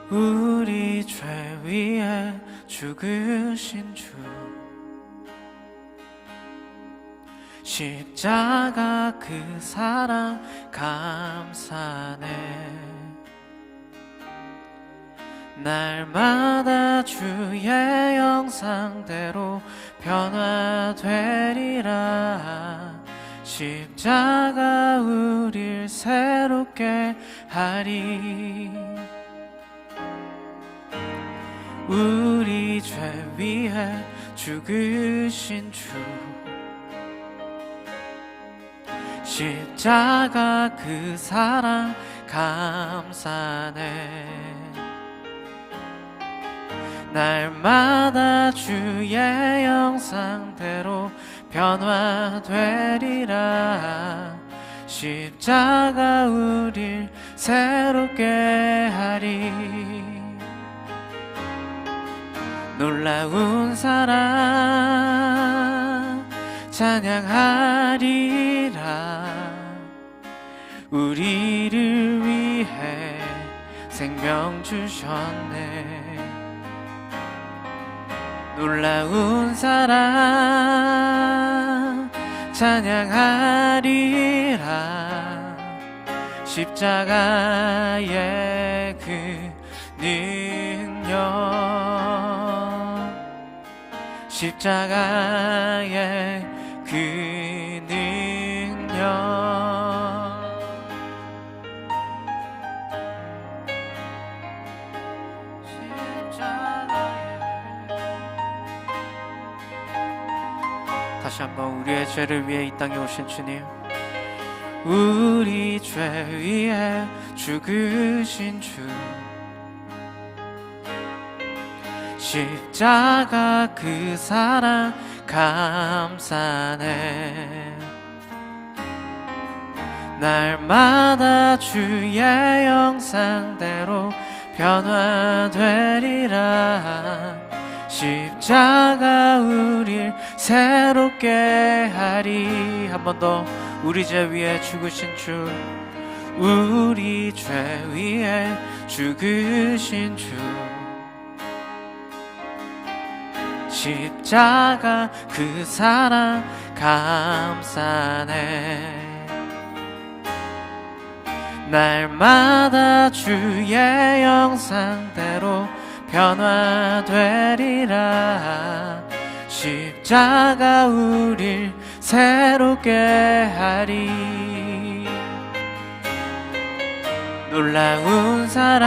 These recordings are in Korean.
우리 죄 위해 죽으신 주, 십자가 그 사랑 감사네. 날마다 주의 형상대로 변화되리라. 십자가 우릴 새롭게 하리. 우리 죄 위해 죽으신 주, 십자가 그 사랑 감사네. 날마다 주의 형상대로 변화되리라. 십자가 우릴 새롭게 하리. 놀라운 사랑 찬양하리라. 우리를 위해 생명 주셨네. 놀라운 사랑 찬양하리라. 십자가의 그 능력, 십자가의 그 능력. 다시 한번 우리의 죄를 위해 이 땅에 오신 주님, 우리 죄 위해 죽으신 주, 십자가 그 사랑 감사네. 날마다 주의 형상대로 변화되리라. 십자가 우릴 새롭게 하리. 한 번 더. 우리 죄 위해 죽으신 주, 우리 죄 위해 죽으신 주, 십자가 그 사랑 감사네. 날마다 주의 형상대로 변화되리라. 십자가 우릴 새롭게 하리. 놀라운 사랑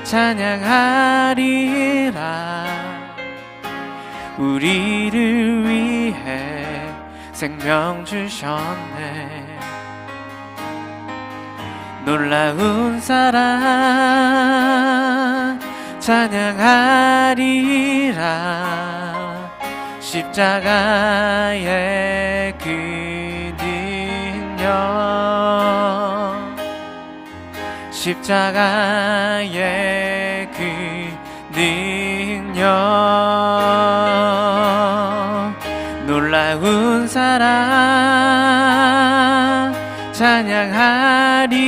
찬양하리라. 우리를 위해 생명 주셨네. 놀라운 사랑 찬양하리라. 십자가의 그 능력, 십자가의 그 능력. 놀라운 사랑 찬양하리라.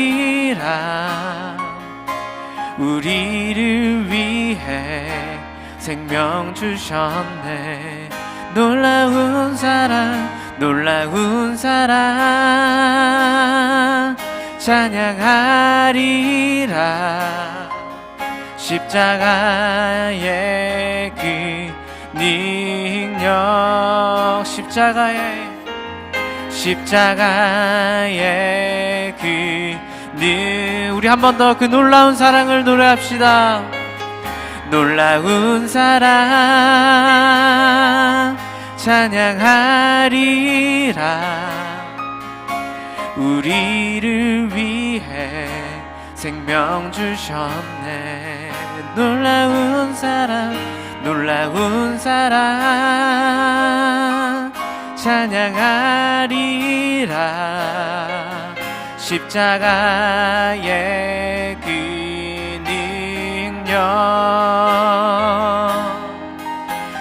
우리를 위해 생명 주셨네. 놀라운 사랑, 놀라운 사랑 찬양하리라. 십자가의 그 능력, 십자가의 그 우리 한 번 더 그 놀라운 사랑을 노래합시다. 놀라운 사랑 찬양하리라. 우리를 위해 생명 주셨네. 놀라운 사랑, 놀라운 사랑 찬양하리라. 십자가의 그 능력,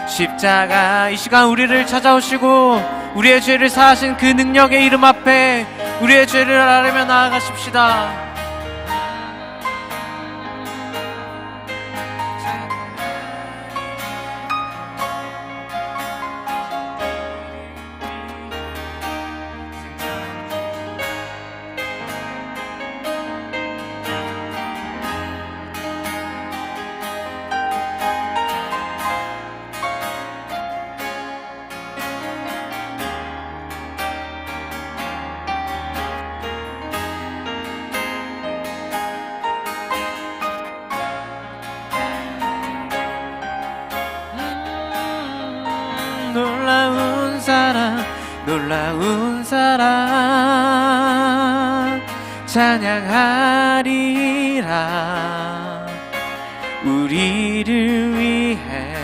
십자가, 이 시간 우리를 찾아오시고 우리의 죄를 사하신 그 능력의 이름 앞에 우리의 죄를 아뢰며 나아가십시다. 놀라운 사랑 찬양하리라. 우리를 위해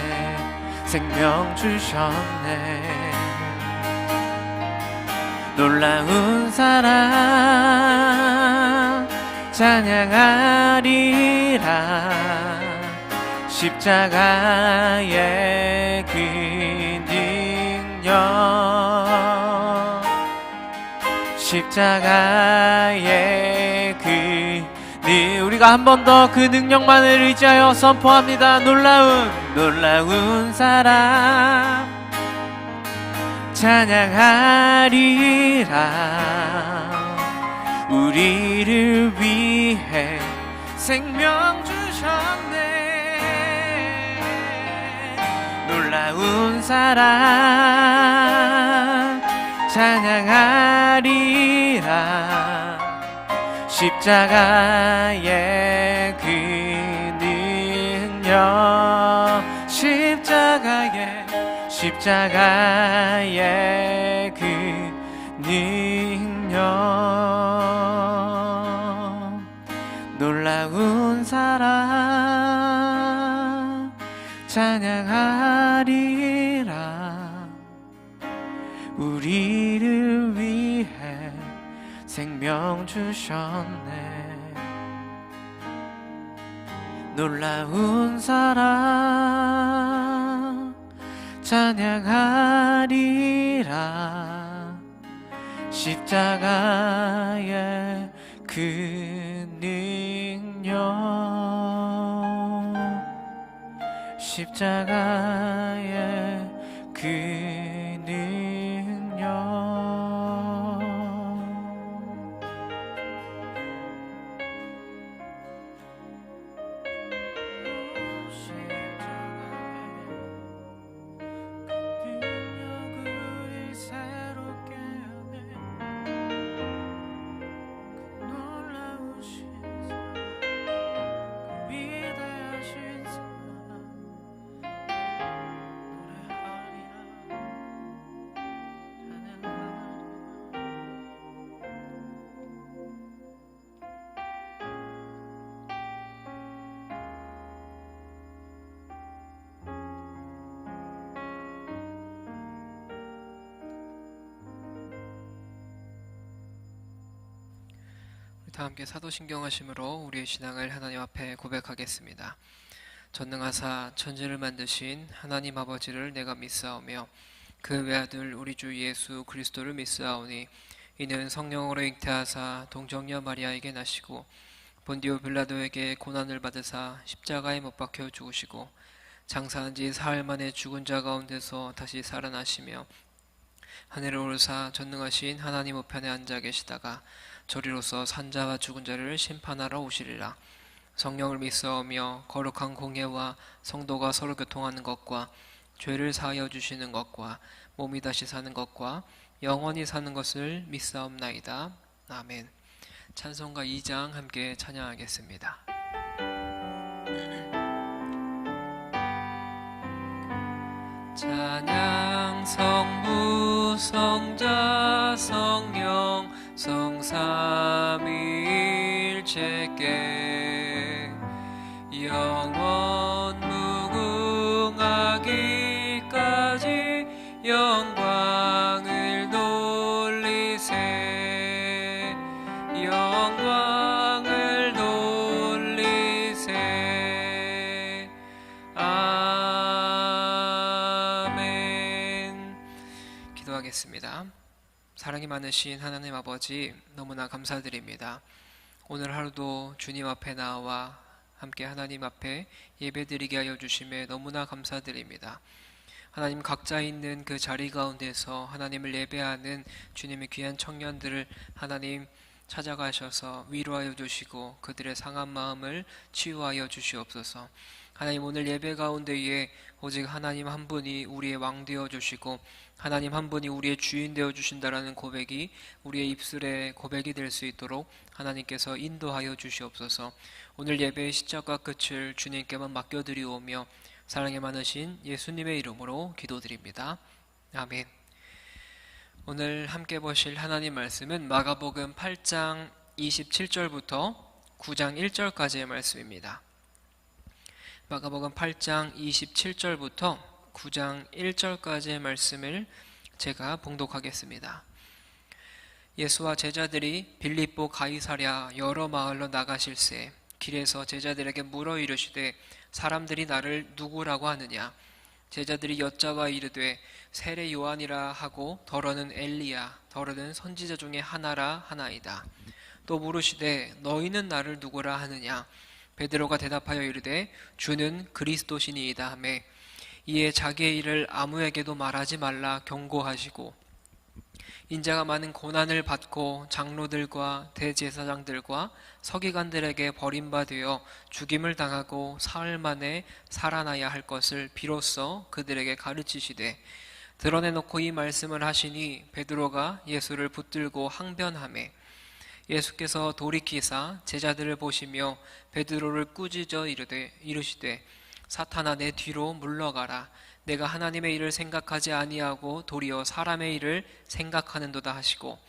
생명 주셨네. 놀라운 사랑 찬양하리라. 십자가의 그 능력, 십자가의 그 우리가 한 번 더 그 능력만을 의지하여 선포합니다. 놀라운 사랑 찬양하리라. 우리를 위해 생명 주셨네. 놀라운 사랑 찬양하리라. 십자가의 그 능력, 십자가의 그 능력. 놀라운 사랑 찬양하리라. 우리를 위해 생명 주셨네. 놀라운 사랑 찬양하리라. 십자가의 그 능력, 십자가의 그 능력. 다 함께 사도신경하심으로 우리의 신앙을 하나님 앞에 고백하겠습니다. 전능하사 천지를 만드신 하나님 아버지를 내가 믿사오며 그 외아들 우리 주 예수 그리스도를 믿사오니 이는 성령으로 잉태하사 동정녀 마리아에게 나시고 본디오 빌라도에게 고난을 받으사 십자가에 못 박혀 죽으시고 장사한 지 사흘 만에 죽은 자 가운데서 다시 살아나시며 하늘에 오르사 전능하신 하나님 우편에 앉아 계시다가 저리로서 산자와 죽은 자를 심판하러 오시리라. 성령을 믿사오며 거룩한 공예와 성도가 서로 교통하는 것과 죄를 사하여 주시는 것과 몸이 다시 사는 것과 영원히 사는 것을 믿사옵나이다. 아멘. 찬송가 2장 함께 찬양하겠습니다. 찬양 성부 성자 성령 성삼위일체께 영원 무궁하기까지 영광을 돌리세 영광을 돌리세 아멘. 기도하겠습니다. 사랑이 많으신 하나님 아버지, 너무나 감사드립니다. 오늘 하루도 주님 앞에 나와 함께 하나님 앞에 예배드리게 하여 주심에 너무나 감사드립니다. 하나님, 각자 있는 그 자리 가운데서 하나님을 예배하는 주님의 귀한 청년들을 하나님 찾아가셔서 위로하여 주시고 그들의 상한 마음을 치유하여 주시옵소서. 하나님, 오늘 예배 가운데에 오직 하나님 한 분이 우리의 왕 되어 주시고 하나님 한 분이 우리의 주인 되어 주신다라는 고백이 우리의 입술의 고백이 될 수 있도록 하나님께서 인도하여 주시옵소서. 오늘 예배의 시작과 끝을 주님께만 맡겨드리오며 사랑이 많으신 예수님의 이름으로 기도드립니다. 아멘. 오늘 함께 보실 하나님 말씀은 마가복음 8장 27절부터 9장 1절까지의 말씀입니다. 마가복음 8장 27절부터 9장 1절까지의 말씀을 제가 봉독하겠습니다. 예수와 제자들이 빌립보 가이사랴 여러 마을로 나가실새 길에서 제자들에게 물어 이르시되 사람들이 나를 누구라고 하느냐? 제자들이 여짜와 이르되 세례 요한이라 하고 더러는 엘리야 더러는 선지자 중에 하나라 하나이다. 또 물으시되 너희는 나를 누구라 하느냐? 베드로가 대답하여 이르되 주는 그리스도시니이다 하매 이에 자기의 일을 아무에게도 말하지 말라 경고하시고 인자가 많은 고난을 받고 장로들과 대제사장들과 서기관들에게 버림받아 죽임을 당하고 사흘 만에 살아나야 할 것을 비로소 그들에게 가르치시되 드러내놓고 이 말씀을 하시니 베드로가 예수를 붙들고 항변하매 예수께서 돌이키사 제자들을 보시며 베드로를 꾸짖어 이르시되 사탄아 내 뒤로 물러가라. 내가 하나님의 일을 생각하지 아니하고 도리어 사람의 일을 생각하는도다 하시고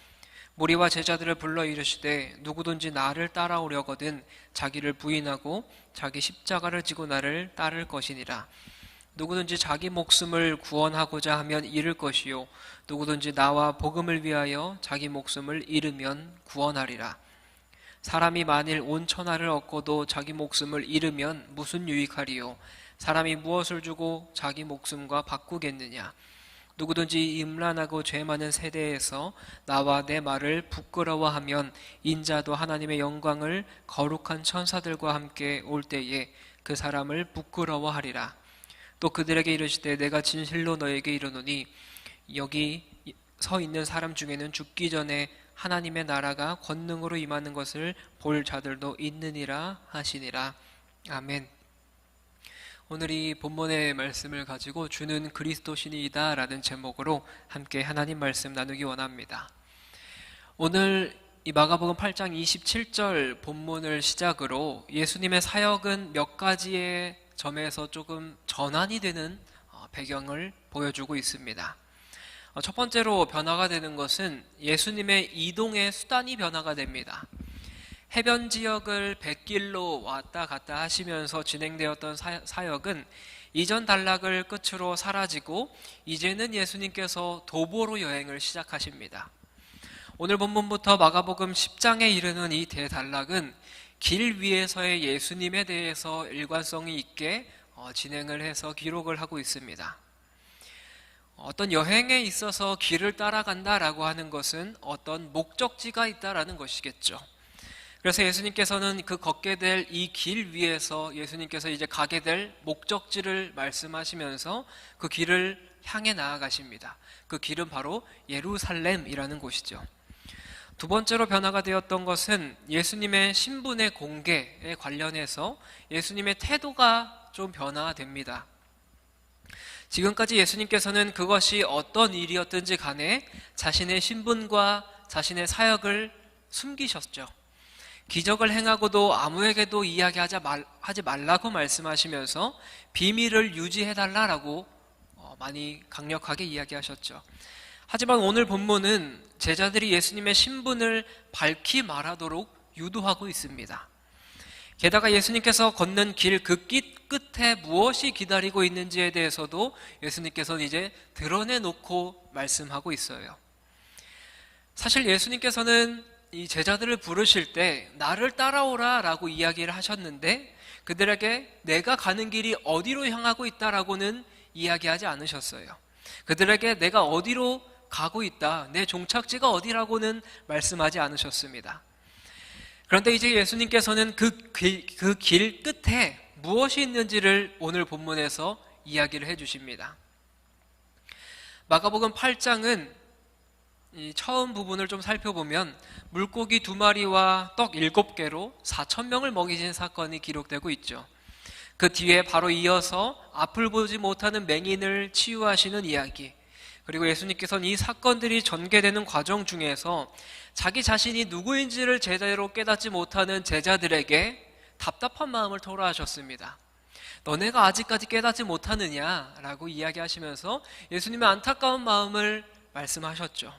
무리와 제자들을 불러 이르시되 누구든지 나를 따라오려거든 자기를 부인하고 자기 십자가를 지고 나를 따를 것이니라. 누구든지 자기 목숨을 구원하고자 하면 잃을 것이요 누구든지 나와 복음을 위하여 자기 목숨을 잃으면 구원하리라. 사람이 만일 온 천하를 얻고도 자기 목숨을 잃으면 무슨 유익하리요? 사람이 무엇을 주고 자기 목숨과 바꾸겠느냐? 누구든지 음란하고 죄 많은 세대에서 나와 내 말을 부끄러워하면 인자도 하나님의 영광을 거룩한 천사들과 함께 올 때에 그 사람을 부끄러워하리라. 또 그들에게 이르시되 내가 진실로 너에게 이르노니 여기 서 있는 사람 중에는 죽기 전에 하나님의 나라가 권능으로 임하는 것을 볼 자들도 있느니라 하시니라. 아멘. 오늘 이 본문의 말씀을 가지고 주는 그리스도시니이다 라는 제목으로 함께 하나님 말씀 나누기 원합니다. 오늘 이 마가복음 8장 27절 본문을 시작으로 예수님의 사역은 몇 가지의 점에서 조금 전환이 되는 배경을 보여주고 있습니다. 첫 번째로 변화가 되는 것은 예수님의 이동의 수단이 변화가 됩니다. 해변 지역을 뱃길로 왔다 갔다 하시면서 진행되었던 사역은 이전 단락을 끝으로 사라지고 이제는 예수님께서 도보로 여행을 시작하십니다. 오늘 본문부터 마가복음 10장에 이르는 이 대단락은 길 위에서의 예수님에 대해서 일관성이 있게 진행을 해서 기록을 하고 있습니다. 어떤 여행에 있어서 길을 따라간다라고 하는 것은 어떤 목적지가 있다라는 것이겠죠. 그래서 예수님께서는 그 걷게 될 이 길 위에서 예수님께서 이제 가게 될 목적지를 말씀하시면서 그 길을 향해 나아가십니다. 그 길은 바로 예루살렘이라는 곳이죠. 두 번째로 변화가 되었던 것은 예수님의 신분의 공개에 관련해서 예수님의 태도가 좀 변화됩니다. 지금까지 예수님께서는 그것이 어떤 일이었든지 간에 자신의 신분과 자신의 사역을 숨기셨죠. 기적을 행하고도 아무에게도 이야기하지 말라고 말씀하시면서 비밀을 유지해달라고 많이 강력하게 이야기하셨죠. 하지만 오늘 본문은 제자들이 예수님의 신분을 밝히 말하도록 유도하고 있습니다. 게다가 예수님께서 걷는 길 그 끝에 무엇이 기다리고 있는지에 대해서도 예수님께서는 이제 드러내놓고 말씀하고 있어요. 사실 예수님께서는 이 제자들을 부르실 때 나를 따라오라 라고 이야기를 하셨는데 그들에게 내가 가는 길이 어디로 향하고 있다라고는 이야기하지 않으셨어요. 그들에게 내가 어디로 가고 있다, 내 종착지가 어디라고는 말씀하지 않으셨습니다. 그런데 이제 예수님께서는 그 길 끝에 무엇이 있는지를 오늘 본문에서 이야기를 해주십니다. 마가복음 8장은 이 처음 부분을 좀 살펴보면 물고기 2마리와 떡 7개로 4,000명을 먹이신 사건이 기록되고 있죠. 그 뒤에 바로 이어서 앞을 보지 못하는 맹인을 치유하시는 이야기, 그리고 예수님께서는 이 사건들이 전개되는 과정 중에서 자기 자신이 누구인지를 제대로 깨닫지 못하는 제자들에게 답답한 마음을 토로하셨습니다. 너네가 아직까지 깨닫지 못하느냐라고 이야기하시면서 예수님의 안타까운 마음을 말씀하셨죠.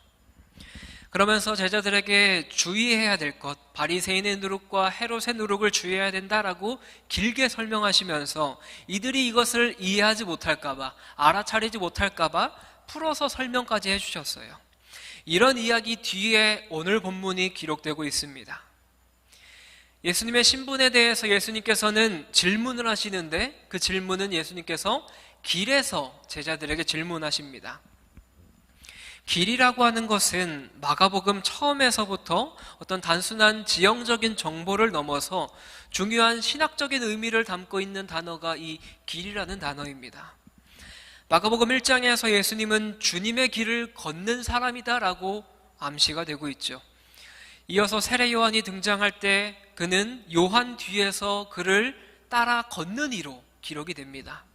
그러면서 제자들에게 주의해야 될 것, 바리새인의 누룩과 헤롯의 누룩을 주의해야 된다라고 길게 설명하시면서 이들이 이것을 이해하지 못할까봐, 알아차리지 못할까봐 풀어서 설명까지 해주셨어요. 이런 이야기 뒤에 오늘 본문이 기록되고 있습니다. 예수님의 신분에 대해서 예수님께서는 질문을 하시는데, 그 질문은 예수님께서 길에서 제자들에게 질문하십니다. 길이라고 하는 것은 마가복음 처음에서부터 어떤 단순한 지형적인 정보를 넘어서 중요한 신학적인 의미를 담고 있는 단어가 이 길이라는 단어입니다. 마가복음 1장에서 예수님은 주님의 길을 걷는 사람이다라고 암시가 되고 있죠. 이어서 세례 요한이 등장할 때 그는 요한 뒤에서 그를 따라 걷는 이로 기록이 됩니다.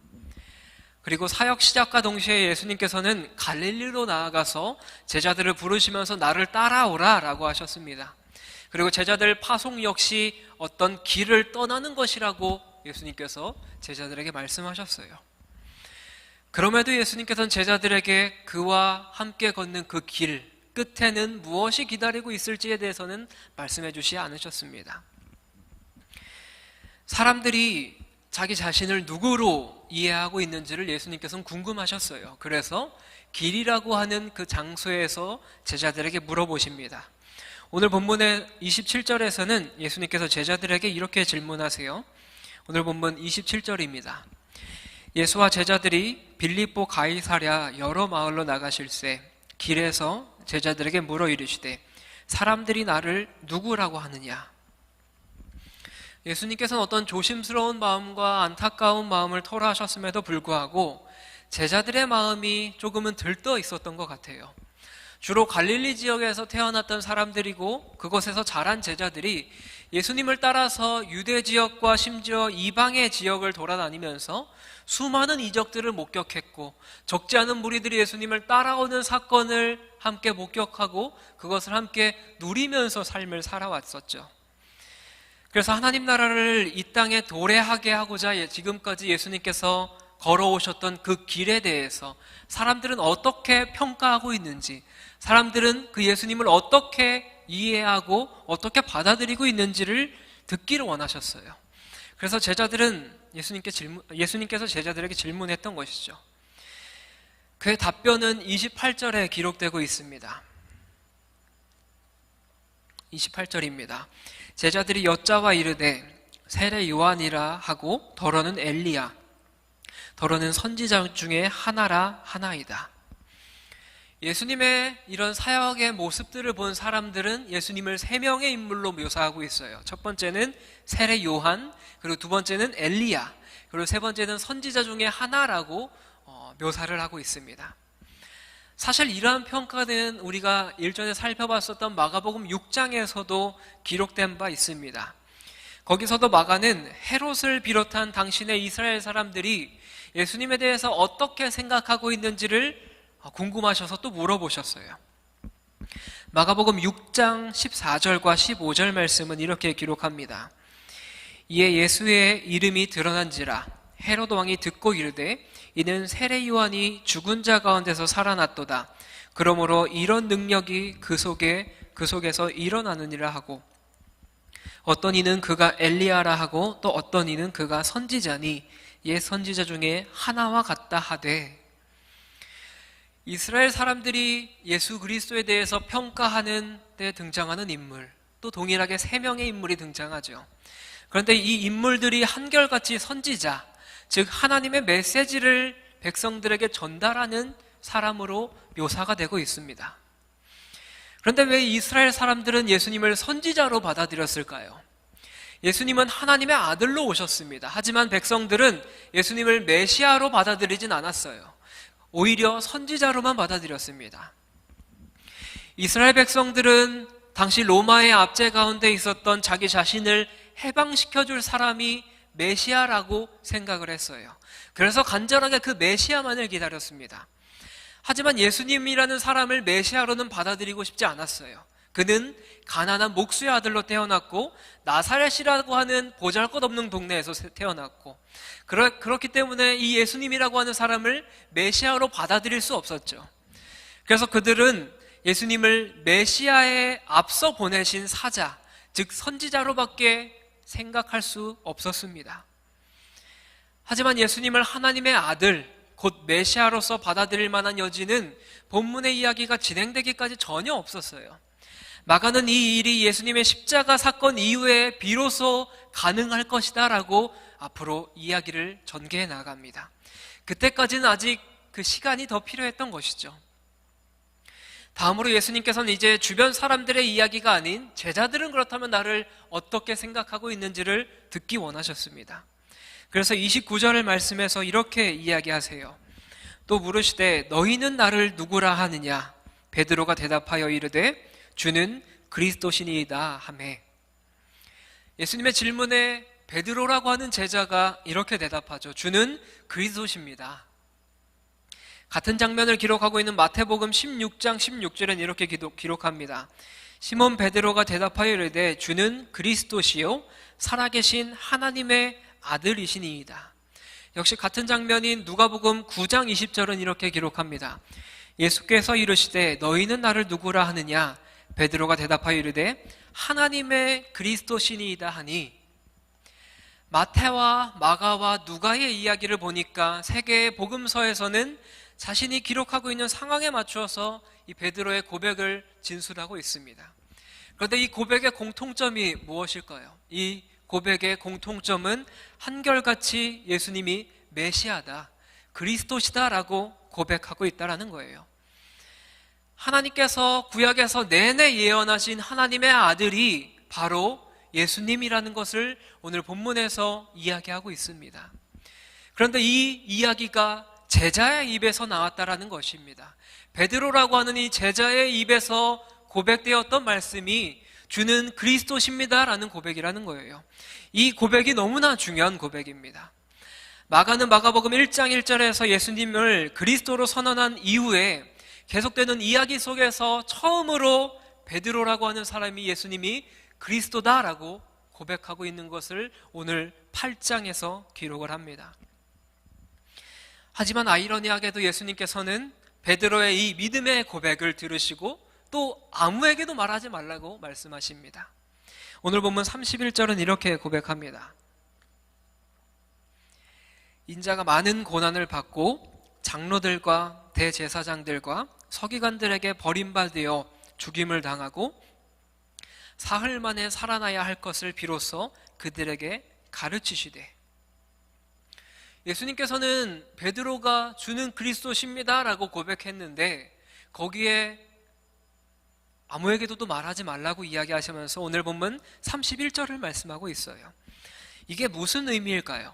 그리고 사역 시작과 동시에 예수님께서는 갈릴리로 나아가서 제자들을 부르시면서 나를 따라오라 라고 하셨습니다. 그리고 제자들 파송 역시 어떤 길을 떠나는 것이라고 예수님께서 제자들에게 말씀하셨어요. 그럼에도 예수님께서는 제자들에게 그와 함께 걷는 그 길 끝에는 무엇이 기다리고 있을지에 대해서는 말씀해 주시지 않으셨습니다. 사람들이 자기 자신을 누구로 이해하고 있는지를 예수님께서는 궁금하셨어요. 그래서 길이라고 하는 그 장소에서 제자들에게 물어보십니다. 오늘 본문의 27절에서는 예수님께서 제자들에게 이렇게 질문하세요. 오늘 본문 27절입니다. 예수와 제자들이 빌립보 가이사랴 여러 마을로 나가실새 길에서 제자들에게 물어 이르시되 사람들이 나를 누구라고 하느냐? 예수님께서는 어떤 조심스러운 마음과 안타까운 마음을 토로하셨음에도 불구하고 제자들의 마음이 조금은 들떠 있었던 것 같아요. 주로 갈릴리 지역에서 태어났던 사람들이고 그곳에서 자란 제자들이 예수님을 따라서 유대 지역과 심지어 이방의 지역을 돌아다니면서 수많은 이적들을 목격했고 적지 않은 무리들이 예수님을 따라오는 사건을 함께 목격하고 그것을 함께 누리면서 삶을 살아왔었죠. 그래서 하나님 나라를 이 땅에 도래하게 하고자 지금까지 예수님께서 걸어오셨던 그 길에 대해서 사람들은 어떻게 평가하고 있는지, 사람들은 그 예수님을 어떻게 이해하고 어떻게 받아들이고 있는지를 듣기를 원하셨어요. 그래서 제자들은 예수님께서 제자들에게 질문했던 것이죠. 그의 답변은 28절에 기록되고 있습니다. 28절입니다. 제자들이 여짜와 이르되 세례 요한이라 하고 더러는 엘리야 더러는 선지자 중에 하나라 하나이다. 예수님의 이런 사역의 모습들을 본 사람들은 예수님을 세 명의 인물로 묘사하고 있어요. 첫 번째는 세례 요한, 그리고 두 번째는 엘리야, 그리고 세 번째는 선지자 중에 하나라고 묘사를 하고 있습니다. 사실 이러한 평가는 우리가 일전에 살펴봤었던 마가복음 6장에서도 기록된 바 있습니다. 거기서도 마가는 헤롯을 비롯한 당신의 이스라엘 사람들이 예수님에 대해서 어떻게 생각하고 있는지를 궁금하셔서 또 물어보셨어요. 마가복음 6장 14절과 15절 말씀은 이렇게 기록합니다. 이에 예수의 이름이 드러난지라 헤롯 왕이 듣고 이르되 이는 세례 요한이 죽은 자 가운데서 살아났도다. 그러므로 이런 능력이 그 속에서 일어나느니라 하고 어떤 이는 그가 엘리야라 하고 또 어떤 이는 그가 선지자니 옛 선지자 중에 하나와 같다 하되. 이스라엘 사람들이 예수 그리스도에 대해서 평가하는 데 등장하는 인물, 또 동일하게 세 명의 인물이 등장하죠. 그런데 이 인물들이 한결같이 선지자, 즉 하나님의 메시지를 백성들에게 전달하는 사람으로 묘사가 되고 있습니다. 그런데 왜 이스라엘 사람들은 예수님을 선지자로 받아들였을까요? 예수님은 하나님의 아들로 오셨습니다. 하지만 백성들은 예수님을 메시아로 받아들이진 않았어요. 오히려 선지자로만 받아들였습니다. 이스라엘 백성들은 당시 로마의 압제 가운데 있었던 자기 자신을 해방시켜줄 사람이 메시아라고 생각을 했어요. 그래서 간절하게 그 메시아만을 기다렸습니다. 하지만 예수님이라는 사람을 메시아로는 받아들이고 싶지 않았어요. 그는 가난한 목수의 아들로 태어났고 나사렛이라고 하는 보잘것없는 동네에서 태어났고 그렇기 때문에 이 예수님이라고 하는 사람을 메시아로 받아들일 수 없었죠. 그래서 그들은 예수님을 메시아에 앞서 보내신 사자, 즉 선지자로밖에 생각할 수 없었습니다. 하지만 예수님을 하나님의 아들, 곧 메시아로서 받아들일 만한 여지는 본문의 이야기가 진행되기까지 전혀 없었어요. 마가는 이 일이 예수님의 십자가 사건 이후에 비로소 가능할 것이다 라고 앞으로 이야기를 전개해 나갑니다. 그때까지는 아직 그 시간이 더 필요했던 것이죠. 다음으로 예수님께서는 이제 주변 사람들의 이야기가 아닌 제자들은 그렇다면 나를 어떻게 생각하고 있는지를 듣기 원하셨습니다. 그래서 29절의 말씀에서 이렇게 이야기하세요. 또 물으시되 너희는 나를 누구라 하느냐? 베드로가 대답하여 이르되 주는 그리스도시니이다 하매. 예수님의 질문에 베드로라고 하는 제자가 이렇게 대답하죠. 주는 그리스도십니다. 같은 장면을 기록하고 있는 마태복음 16장 16절은 이렇게 기록합니다. 시몬 베드로가 대답하여 이르되 주는 그리스도시요 살아계신 하나님의 아들이시니이다. 역시 같은 장면인 누가복음 9장 20절은 이렇게 기록합니다. 예수께서 이르시되 너희는 나를 누구라 하느냐? 베드로가 대답하여 이르되 하나님의 그리스도시니이다 하니. 마태와 마가와 누가의 이야기를 보니까 세 개의 복음서에서는 자신이 기록하고 있는 상황에 맞추어서 이 베드로의 고백을 진술하고 있습니다. 그런데 이 고백의 공통점이 무엇일까요? 이 고백의 공통점은 한결같이 예수님이 메시아다, 그리스도시다라고 고백하고 있다는 거예요. 하나님께서 구약에서 내내 예언하신 하나님의 아들이 바로 예수님이라는 것을 오늘 본문에서 이야기하고 있습니다. 그런데 이 이야기가 제자의 입에서 나왔다라는 것입니다. 베드로라고 하는 이 제자의 입에서 고백되었던 말씀이 주는 그리스도십니다라는 고백이라는 거예요. 이 고백이 너무나 중요한 고백입니다. 마가는 마가복음 1장 1절에서 예수님을 그리스도로 선언한 이후에 계속되는 이야기 속에서 처음으로 베드로라고 하는 사람이 예수님이 그리스도다라고 고백하고 있는 것을 오늘 8장에서 기록을 합니다. 하지만 아이러니하게도 예수님께서는 베드로의 이 믿음의 고백을 들으시고 또 아무에게도 말하지 말라고 말씀하십니다. 오늘 본문 31절은 이렇게 고백합니다. 인자가 많은 고난을 받고 장로들과 대제사장들과 서기관들에게 버림받으어 죽임을 당하고 사흘 만에 살아나야 할 것을 비로소 그들에게 가르치시되. 예수님께서는 베드로가 주는 그리스도십니다 라고 고백했는데 거기에 아무에게도 또 말하지 말라고 이야기하시면서 오늘 본문 31절을 말씀하고 있어요. 이게 무슨 의미일까요?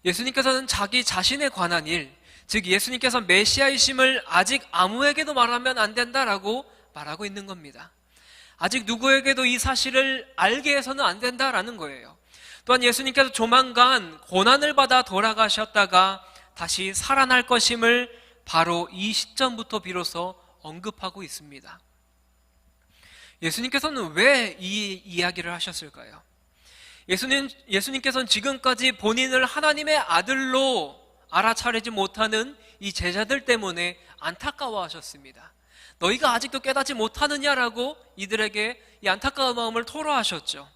예수님께서는 자기 자신에 관한 일, 즉 예수님께서 메시아이심을 아직 아무에게도 말하면 안 된다라고 말하고 있는 겁니다. 아직 누구에게도 이 사실을 알게 해서는 안 된다라는 거예요. 또한 예수님께서 조만간 고난을 받아 돌아가셨다가 다시 살아날 것임을 바로 이 시점부터 비로소 언급하고 있습니다. 예수님께서는 왜 이 이야기를 하셨을까요? 예수님께서는 지금까지 본인을 하나님의 아들로 알아차리지 못하는 이 제자들 때문에 안타까워하셨습니다. 너희가 아직도 깨닫지 못하느냐라고 이들에게 이 안타까운 마음을 토로하셨죠.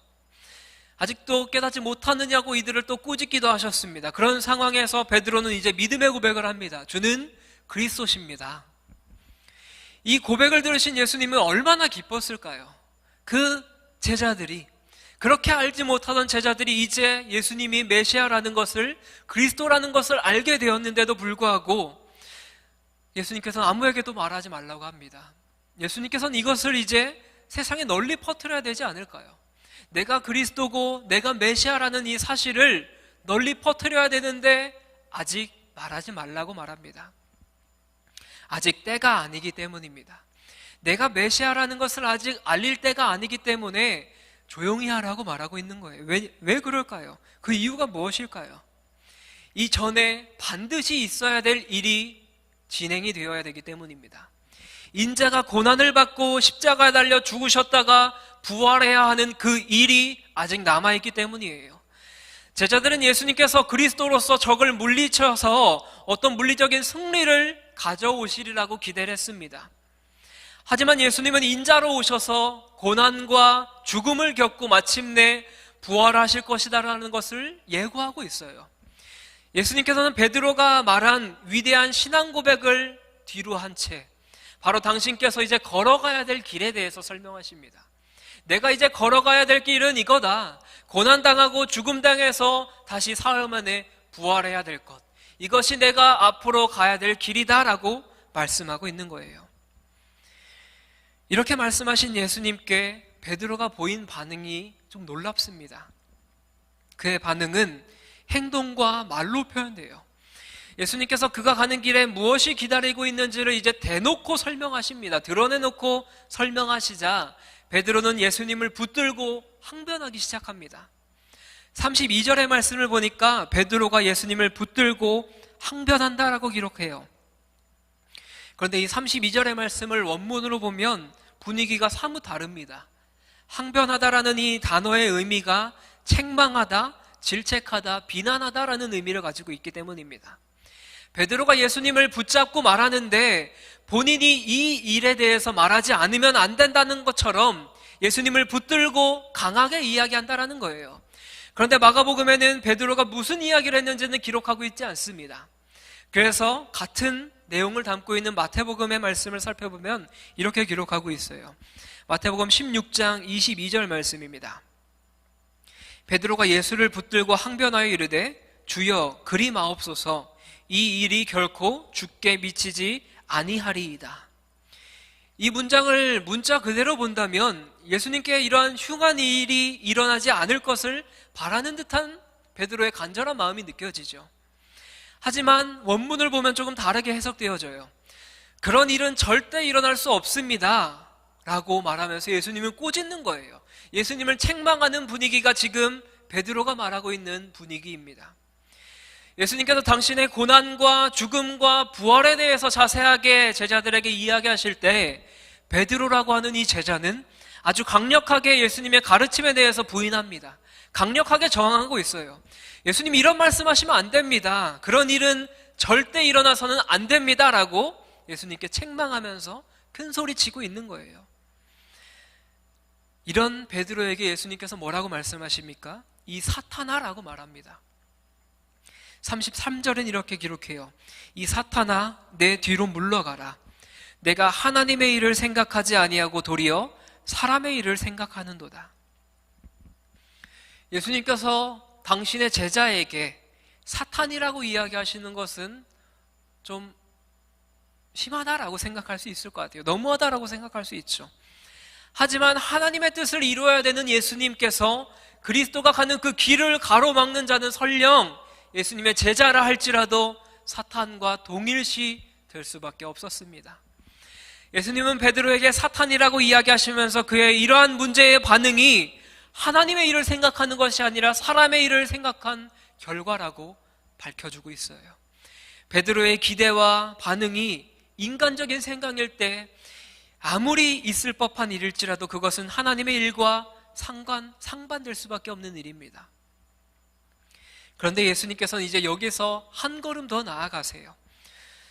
아직도 깨닫지 못하느냐고 이들을 또 꾸짖기도 하셨습니다. 그런 상황에서 베드로는 이제 믿음의 고백을 합니다. 주는 그리스도십니다. 이 고백을 들으신 예수님은 얼마나 기뻤을까요? 그 제자들이, 그렇게 알지 못하던 제자들이 이제 예수님이 메시아라는 것을, 그리스도라는 것을 알게 되었는데도 불구하고 예수님께서는 아무에게도 말하지 말라고 합니다. 예수님께서는 이것을 이제 세상에 널리 퍼뜨려야 되지 않을까요? 내가 그리스도고 내가 메시아라는 이 사실을 널리 퍼뜨려야 되는데 아직 말하지 말라고 말합니다. 아직 때가 아니기 때문입니다. 내가 메시아라는 것을 아직 알릴 때가 아니기 때문에 조용히 하라고 말하고 있는 거예요. 왜 그럴까요? 그 이유가 무엇일까요? 이전에 반드시 있어야 될 일이 진행이 되어야 되기 때문입니다. 인자가 고난을 받고 십자가에 달려 죽으셨다가 부활해야 하는 그 일이 아직 남아있기 때문이에요. 제자들은 예수님께서 그리스도로서 적을 물리쳐서 어떤 물리적인 승리를 가져오시리라고 기대를 했습니다. 하지만 예수님은 인자로 오셔서 고난과 죽음을 겪고 마침내 부활하실 것이다라는 것을 예고하고 있어요. 예수님께서는 베드로가 말한 위대한 신앙 고백을 뒤로 한 채 바로 당신께서 이제 걸어가야 될 길에 대해서 설명하십니다. 내가 이제 걸어가야 될 길은 이거다. 고난당하고 죽음당해서 다시 사흘 만에 부활해야 될 것. 이것이 내가 앞으로 가야 될 길이다라고 말씀하고 있는 거예요. 이렇게 말씀하신 예수님께 베드로가 보인 반응이 좀 놀랍습니다. 그의 반응은 행동과 말로 표현돼요. 예수님께서 그가 가는 길에 무엇이 기다리고 있는지를 이제 대놓고 설명하십니다. 드러내놓고 설명하시자 베드로는 예수님을 붙들고 항변하기 시작합니다. 32절의 말씀을 보니까 베드로가 예수님을 붙들고 항변한다라고 기록해요. 그런데 이 32절의 말씀을 원문으로 보면 분위기가 사뭇 다릅니다. 항변하다라는 이 단어의 의미가 책망하다, 질책하다, 비난하다라는 의미를 가지고 있기 때문입니다. 베드로가 예수님을 붙잡고 말하는데 본인이 이 일에 대해서 말하지 않으면 안 된다는 것처럼 예수님을 붙들고 강하게 이야기한다라는 거예요. 그런데 마가복음에는 베드로가 무슨 이야기를 했는지는 기록하고 있지 않습니다. 그래서 같은 내용을 담고 있는 마태복음의 말씀을 살펴보면 이렇게 기록하고 있어요. 마태복음 16장 22절 말씀입니다. 베드로가 예수를 붙들고 항변하여 이르되 주여 그리 마옵소서 이 일이 결코 주께 미치지 아니하리이다. 이 문장을 문자 그대로 본다면 예수님께 이러한 흉한 일이 일어나지 않을 것을 바라는 듯한 베드로의 간절한 마음이 느껴지죠. 하지만 원문을 보면 조금 다르게 해석되어져요. 그런 일은 절대 일어날 수 없습니다 라고 말하면서 예수님은 꼬집는 거예요. 예수님을 책망하는 분위기가 지금 베드로가 말하고 있는 분위기입니다. 예수님께서 당신의 고난과 죽음과 부활에 대해서 자세하게 제자들에게 이야기하실 때 베드로라고 하는 이 제자는 아주 강력하게 예수님의 가르침에 대해서 부인합니다. 강력하게 저항하고 있어요. 예수님 이런 말씀하시면 안 됩니다. 그런 일은 절대 일어나서는 안 됩니다 라고 예수님께 책망하면서 큰 소리 치고 있는 거예요. 이런 베드로에게 예수님께서 뭐라고 말씀하십니까? 이 사탄아라고 말합니다. 33절은 이렇게 기록해요. 이 사탄아 내 뒤로 물러가라. 내가 하나님의 일을 생각하지 아니하고 도리어 사람의 일을 생각하는도다. 예수님께서 당신의 제자에게 사탄이라고 이야기하시는 것은 좀 심하다라고 생각할 수 있을 것 같아요. 너무하다라고 생각할 수 있죠. 하지만 하나님의 뜻을 이루어야 되는 예수님께서 그리스도가 가는 그 길을 가로막는 자는 설령 예수님의 제자라 할지라도 사탄과 동일시 될 수밖에 없었습니다. 예수님은 베드로에게 사탄이라고 이야기하시면서 그의 이러한 문제의 반응이 하나님의 일을 생각하는 것이 아니라 사람의 일을 생각한 결과라고 밝혀주고 있어요. 베드로의 기대와 반응이 인간적인 생각일 때 아무리 있을 법한 일일지라도 그것은 하나님의 일과 상반될 수밖에 없는 일입니다. 그런데 예수님께서는 이제 여기서 한 걸음 더 나아가세요.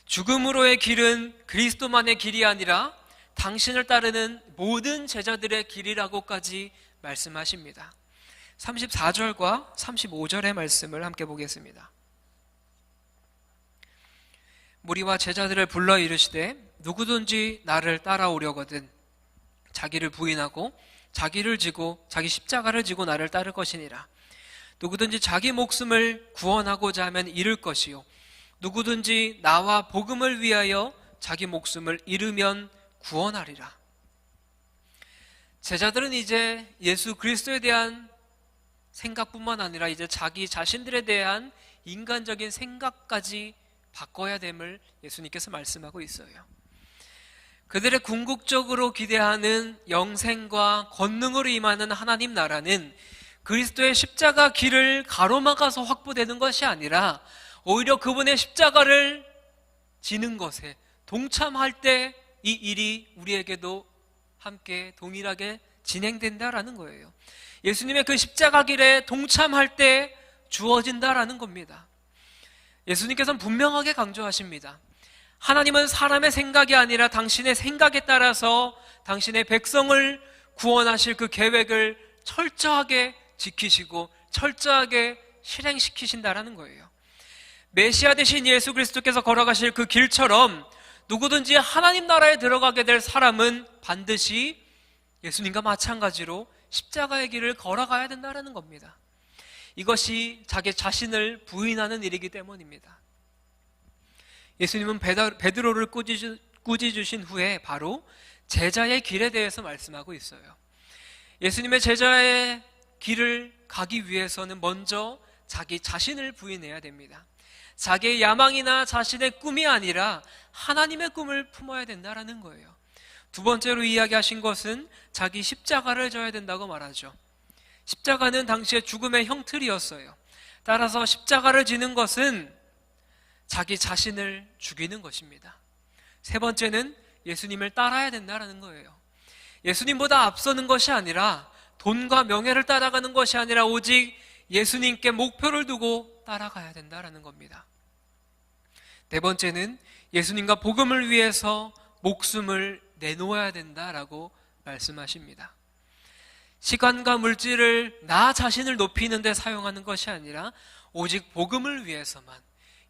죽음으로의 길은 그리스도만의 길이 아니라 당신을 따르는 모든 제자들의 길이라고까지 말씀하십니다. 34절과 35절의 말씀을 함께 보겠습니다. 무리와 제자들을 불러 이르시되 누구든지 나를 따라오려거든 자기를 부인하고 자기를 지고 자기 십자가를 지고 나를 따를 것이니라. 누구든지 자기 목숨을 구원하고자 하면 잃을 것이요 누구든지 나와 복음을 위하여 자기 목숨을 잃으면 구원하리라. 제자들은 이제 예수 그리스도에 대한 생각뿐만 아니라 이제 자기 자신들에 대한 인간적인 생각까지 바꿔야 됨을 예수님께서 말씀하고 있어요. 그들의 궁극적으로 기대하는 영생과 권능으로 임하는 하나님 나라는 그리스도의 십자가 길을 가로막아서 확보되는 것이 아니라 오히려 그분의 십자가를 지는 것에 동참할 때 이 일이 우리에게도 함께 동일하게 진행된다라는 거예요. 예수님의 그 십자가 길에 동참할 때 주어진다라는 겁니다. 예수님께서는 분명하게 강조하십니다. 하나님은 사람의 생각이 아니라 당신의 생각에 따라서 당신의 백성을 구원하실 그 계획을 철저하게 지키시고 철저하게 실행시키신다라는 거예요. 메시아 되신 예수 그리스도께서 걸어가실 그 길처럼 누구든지 하나님 나라에 들어가게 될 사람은 반드시 예수님과 마찬가지로 십자가의 길을 걸어가야 된다는 겁니다. 이것이 자기 자신을 부인하는 일이기 때문입니다. 예수님은 베드로를 꾸짖으신 후에 바로 제자의 길에 대해서 말씀하고 있어요. 예수님의 제자의 길을 가기 위해서는 먼저 자기 자신을 부인해야 됩니다. 자기의 야망이나 자신의 꿈이 아니라 하나님의 꿈을 품어야 된다는 거예요. 두 번째로 이야기하신 것은 자기 십자가를 져야 된다고 말하죠. 십자가는 당시의 죽음의 형틀이었어요. 따라서 십자가를 지는 것은 자기 자신을 죽이는 것입니다. 세 번째는 예수님을 따라야 된다는 거예요. 예수님보다 앞서는 것이 아니라 돈과 명예를 따라가는 것이 아니라 오직 예수님께 목표를 두고 따라가야 된다는 겁니다. 네 번째는 예수님과 복음을 위해서 목숨을 내놓아야 된다라고 말씀하십니다. 시간과 물질을 나 자신을 높이는 데 사용하는 것이 아니라 오직 복음을 위해서만,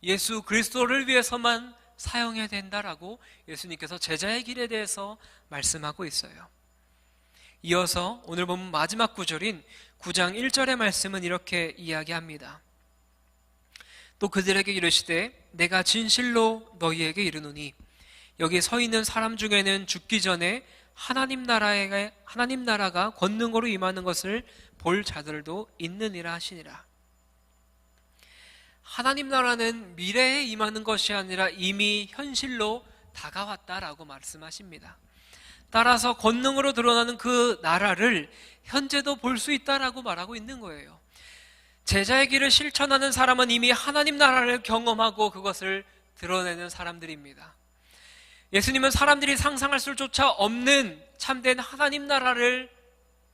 예수 그리스도를 위해서만 사용해야 된다라고 예수님께서 제자의 길에 대해서 말씀하고 있어요. 이어서 오늘 본문 마지막 구절인 9장 1절의 말씀은 이렇게 이야기합니다. 또 그들에게 이르시되 내가 진실로 너희에게 이르노니 여기 서 있는 사람 중에는 죽기 전에 하나님 나라가 권능으로 임하는 것을 볼 자들도 있느니라 하시니라. 하나님 나라는 미래에 임하는 것이 아니라 이미 현실로 다가왔다라고 말씀하십니다. 따라서 권능으로 드러나는 그 나라를 현재도 볼 수 있다라고 말하고 있는 거예요. 제자의 길을 실천하는 사람은 이미 하나님 나라를 경험하고 그것을 드러내는 사람들입니다. 예수님은 사람들이 상상할 수조차 없는 참된 하나님 나라를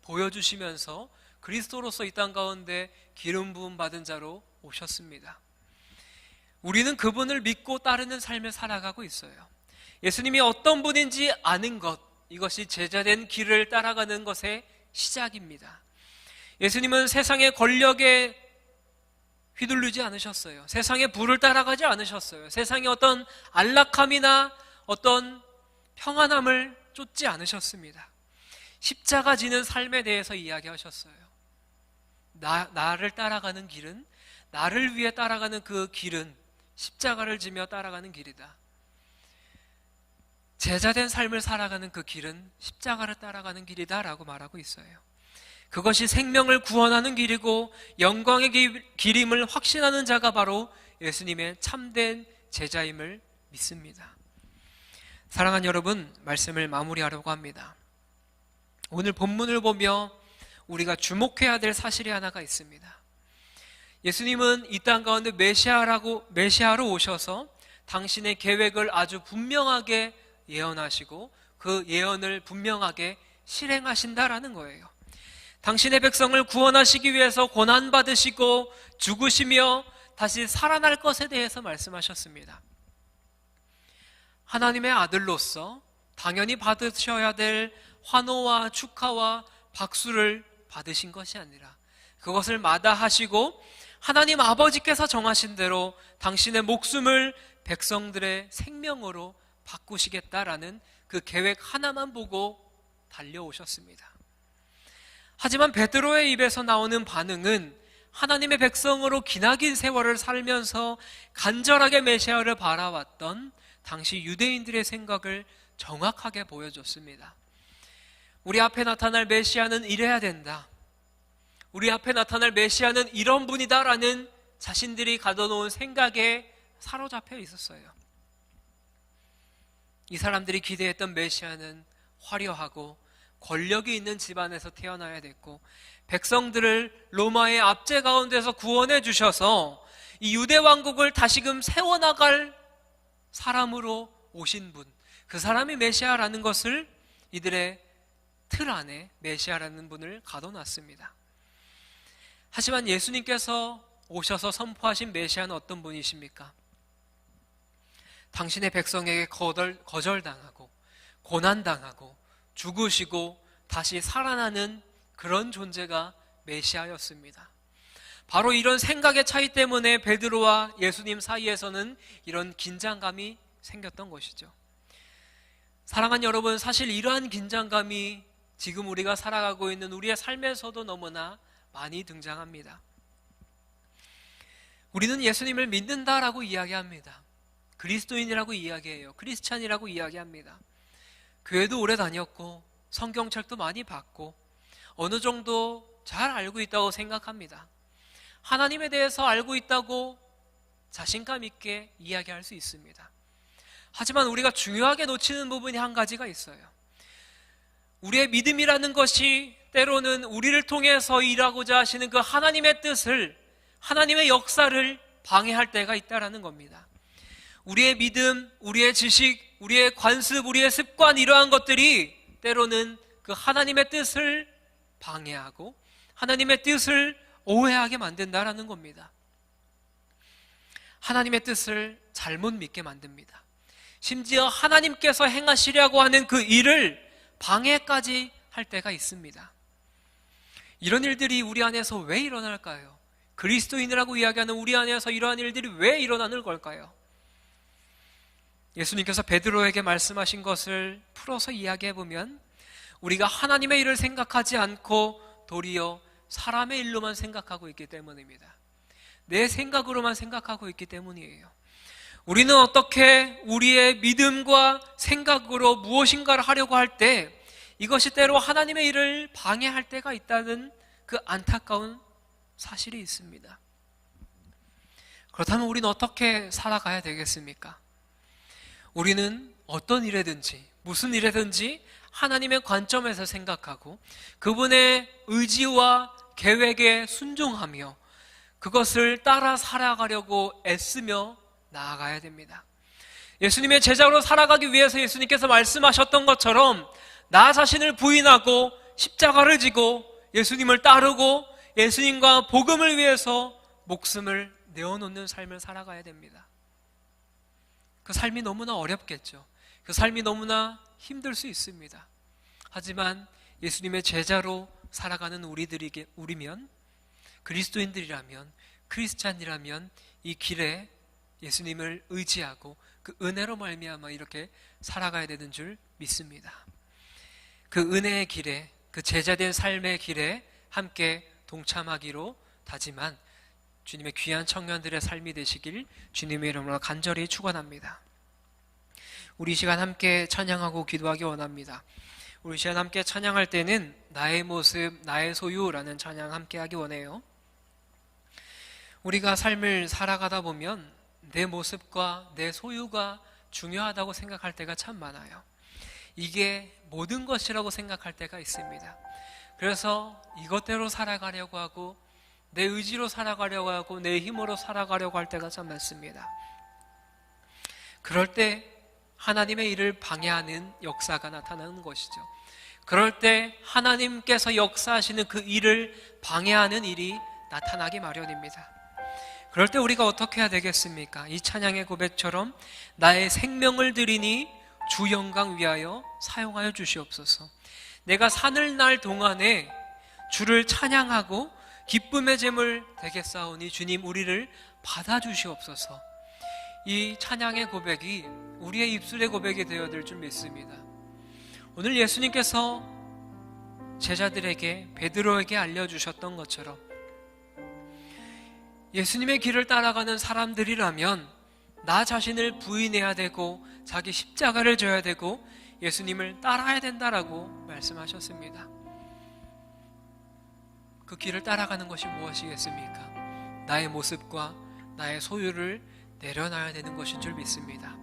보여주시면서 그리스도로서 이 땅 가운데 기름 부음 받은 자로 오셨습니다. 우리는 그분을 믿고 따르는 삶을 살아가고 있어요. 예수님이 어떤 분인지 아는 것, 이것이 제자된 길을 따라가는 것의 시작입니다. 예수님은 세상의 권력에 휘둘리지 않으셨어요. 세상의 부를 따라가지 않으셨어요. 세상의 어떤 안락함이나 어떤 평안함을 쫓지 않으셨습니다. 십자가 지는 삶에 대해서 이야기하셨어요. 나를 따라가는 길은, 나를 위해 따라가는 그 길은 십자가를 지며 따라가는 길이다. 제자된 삶을 살아가는 그 길은 십자가를 따라가는 길이다 라고 말하고 있어요. 그것이 생명을 구원하는 길이고 영광의 길임을 확신하는 자가 바로 예수님의 참된 제자임을 믿습니다. 사랑하는 여러분, 말씀을 마무리하려고 합니다. 오늘 본문을 보며 우리가 주목해야 될 사실이 하나가 있습니다. 예수님은 이 땅 가운데 메시아로 오셔서 당신의 계획을 아주 분명하게 예언하시고 그 예언을 분명하게 실행하신다라는 거예요. 당신의 백성을 구원하시기 위해서 고난받으시고 죽으시며 다시 살아날 것에 대해서 말씀하셨습니다. 하나님의 아들로서 당연히 받으셔야 될 환호와 축하와 박수를 받으신 것이 아니라 그것을 마다하시고 하나님 아버지께서 정하신 대로 당신의 목숨을 백성들의 생명으로 바꾸시겠다라는 그 계획 하나만 보고 달려오셨습니다. 하지만 베드로의 입에서 나오는 반응은 하나님의 백성으로 기나긴 세월을 살면서 간절하게 메시아를 바라왔던 당시 유대인들의 생각을 정확하게 보여줬습니다. 우리 앞에 나타날 메시아는 이래야 된다. 우리 앞에 나타날 메시아는 이런 분이다라는 자신들이 가둬놓은 생각에 사로잡혀 있었어요. 이 사람들이 기대했던 메시아는 화려하고 권력이 있는 집안에서 태어나야 됐고 백성들을 로마의 압제 가운데서 구원해 주셔서 이 유대 왕국을 다시금 세워나갈 사람으로 오신 분, 그 사람이 메시아라는 것을 이들의 틀 안에 메시아라는 분을 가둬놨습니다. 하지만 예수님께서 오셔서 선포하신 메시아는 어떤 분이십니까? 당신의 백성에게 거절당하고 고난당하고 죽으시고 다시 살아나는 그런 존재가 메시아였습니다. 바로 이런 생각의 차이 때문에 베드로와 예수님 사이에서는 이런 긴장감이 생겼던 것이죠. 사랑하는 여러분, 사실 이러한 긴장감이 지금 우리가 살아가고 있는 우리의 삶에서도 너무나 많이 등장합니다. 우리는 예수님을 믿는다라고 이야기합니다. 그리스도인이라고 이야기해요. 크리스찬이라고 이야기합니다. 교회도 오래 다녔고 성경책도 많이 봤고 어느 정도 잘 알고 있다고 생각합니다. 하나님에 대해서 알고 있다고 자신감 있게 이야기할 수 있습니다. 하지만 우리가 중요하게 놓치는 부분이 한 가지가 있어요. 우리의 믿음이라는 것이 때로는 우리를 통해서 일하고자 하시는 그 하나님의 뜻을, 하나님의 역사를 방해할 때가 있다는 겁니다. 우리의 믿음, 우리의 지식, 우리의 관습, 우리의 습관, 이러한 것들이 때로는 그 하나님의 뜻을 방해하고 하나님의 뜻을 오해하게 만든다라는 겁니다. 하나님의 뜻을 잘못 믿게 만듭니다. 심지어 하나님께서 행하시려고 하는 그 일을 방해까지 할 때가 있습니다. 이런 일들이 우리 안에서 왜 일어날까요? 그리스도인이라고 이야기하는 우리 안에서 이러한 일들이 왜 일어나는 걸까요? 예수님께서 베드로에게 말씀하신 것을 풀어서 이야기해보면 우리가 하나님의 일을 생각하지 않고 도리어 사람의 일로만 생각하고 있기 때문입니다. 내 생각으로만 생각하고 있기 때문이에요. 우리는 어떻게 우리의 믿음과 생각으로 무엇인가를 하려고 할 때 이것이 때로 하나님의 일을 방해할 때가 있다는 그 안타까운 사실이 있습니다. 그렇다면 우리는 어떻게 살아가야 되겠습니까? 우리는 어떤 일이든지 무슨 일이든지 하나님의 관점에서 생각하고 그분의 의지와 계획에 순종하며 그것을 따라 살아가려고 애쓰며 나아가야 됩니다. 예수님의 제자로 살아가기 위해서 예수님께서 말씀하셨던 것처럼 나 자신을 부인하고 십자가를 지고 예수님을 따르고 예수님과 복음을 위해서 목숨을 내어놓는 삶을 살아가야 됩니다. 그 삶이 너무나 어렵겠죠. 그 삶이 너무나 힘들 수 있습니다. 하지만 예수님의 제자로 살아가는 우리면, 그리스도인들이라면, 크리스찬이라면 이 길에 예수님을 의지하고 그 은혜로 말미암아 이렇게 살아가야 되는 줄 믿습니다. 그 은혜의 길에, 그 제자된 삶의 길에 함께 동참하기로 다짐한 주님의 귀한 청년들의 삶이 되시길 주님의 이름으로 간절히 축원합니다. 우리 시간 함께 찬양하고 기도하기 원합니다. 우리 시간 함께 찬양할 때는 나의 모습, 나의 소유라는 찬양 함께 하기 원해요. 우리가 삶을 살아가다 보면 내 모습과 내 소유가 중요하다고 생각할 때가 참 많아요. 이게 모든 것이라고 생각할 때가 있습니다. 그래서 이것대로 살아가려고 하고 내 의지로 살아가려고 하고 내 힘으로 살아가려고 할 때가 참 많습니다. 그럴 때 하나님의 일을 방해하는 역사가 나타나는 것이죠. 그럴 때 하나님께서 역사하시는 그 일을 방해하는 일이 나타나기 마련입니다. 그럴 때 우리가 어떻게 해야 되겠습니까? 이 찬양의 고백처럼 나의 생명을 드리니 주 영광 위하여 사용하여 주시옵소서. 내가 사는 날 동안에 주를 찬양하고 기쁨의 제물 되겠사오니 주님 우리를 받아주시옵소서. 이 찬양의 고백이 우리의 입술의 고백이 되어야 줄 믿습니다. 오늘 예수님께서 제자들에게 베드로에게 알려주셨던 것처럼 예수님의 길을 따라가는 사람들이라면 나 자신을 부인해야 되고 자기 십자가를 져야 되고 예수님을 따라야 된다라고 말씀하셨습니다. 그 길을 따라가는 것이 무엇이겠습니까? 나의 모습과 나의 소유를 내려놔야 되는 것인 줄 믿습니다.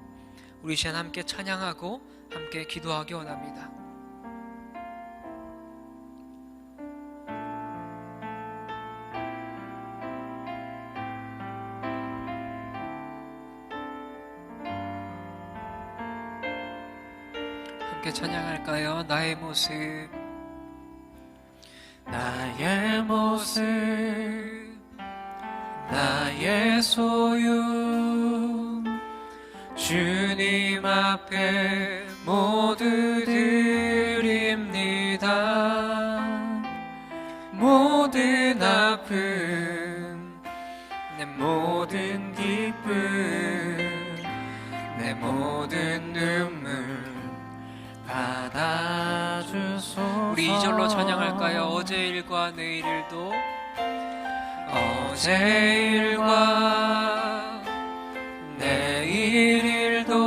우리 시간 함께 찬양하고 함께 기도하기 원합니다. 함께 찬양할까요? 나의 모습, 나의 모습, 나의 소유, 주 앞에 모두 드립니다. 모든 아픔, 내 모든 기쁨, 내 모든 눈물 받아주소서. 우리 2절로 찬양할까요? 어제 일과 내일 일도 어제 일과 내일 일도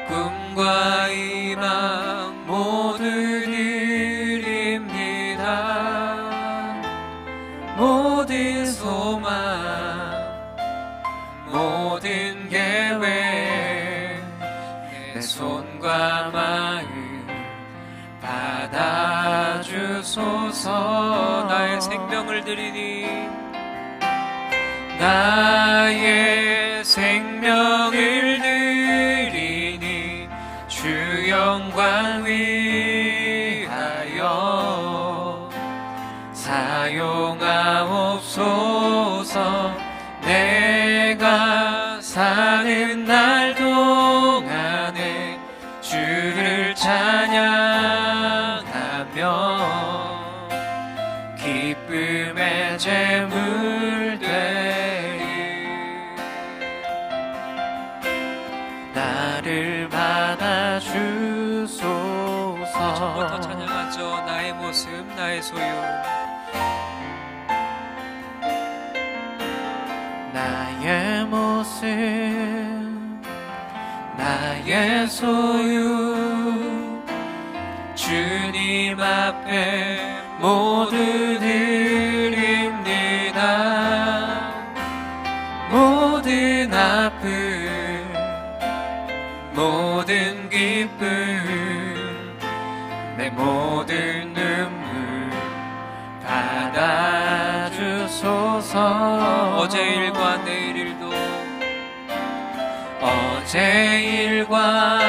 꿈과 희망 모두 드립니다. 모든 소망 모든 계획 내 손과 마음 받아주소서. 나의 생명을 드리니 나의 생명을 드리니 주 영광 위하여 사용하옵소서. 내가 사는 날 동안에 주를 찬양하며 기쁨의 제물 되리. 나를 받아주소서. 처음부터 찬양하죠. 나의 모습 나의 소유. 나의 모습 나의 소유 주님 앞에 모두 드립니다. 모든 아픔 모든 기쁨 내 모든 눈물 받아주소서. 어제 일과 내일 일도 어제 일과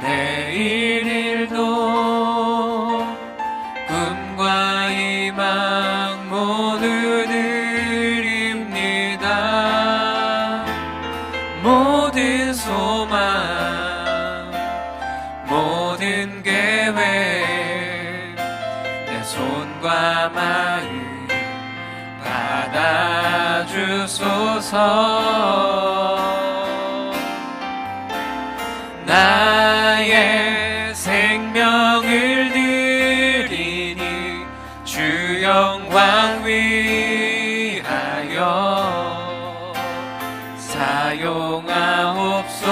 내일 일도 꿈과 희망 모두 드립니다. 모든 소망 모든 계획 내 손과 마음 받아주소서. 나의 생명을 드리니 주 영광 위하여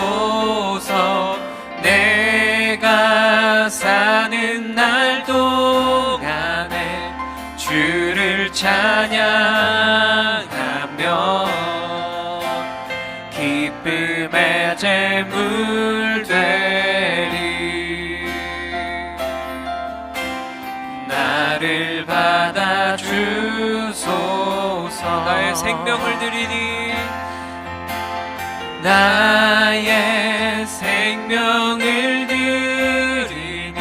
사용하옵소서. 내가 사는 날 동안에 주를 찬양하며 기쁨의 제물 되리. 나를 받아주소서. 나의 생명을 드리니 나의 생명을 드리니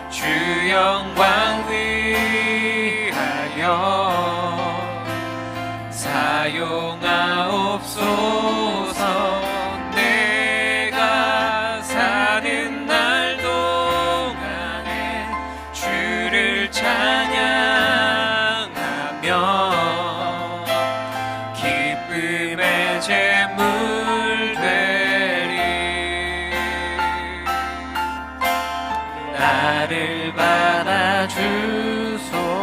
주 영광 위하여 사용하옵소서. 내가 사는 날 동안에 주를 찬양하며 기쁨의 제물 되리. 나를 받아주소서.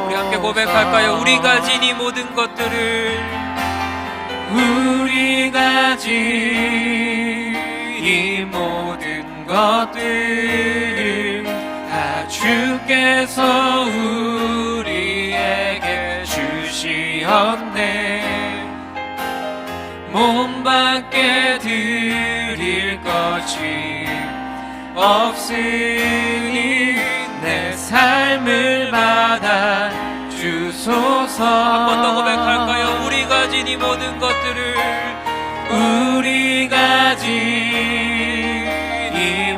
우리 함께 고백할까요? 우리가 지니 모든 것들을 우리가 지니 모든 것들을 다 주께서 우리에게 주시었네. 몸밖에 드릴 것이 없으니 내 삶을 받아 주소서. 한 번 더 고백할까요? 우리가 지니 모든 것들을 우리가 지니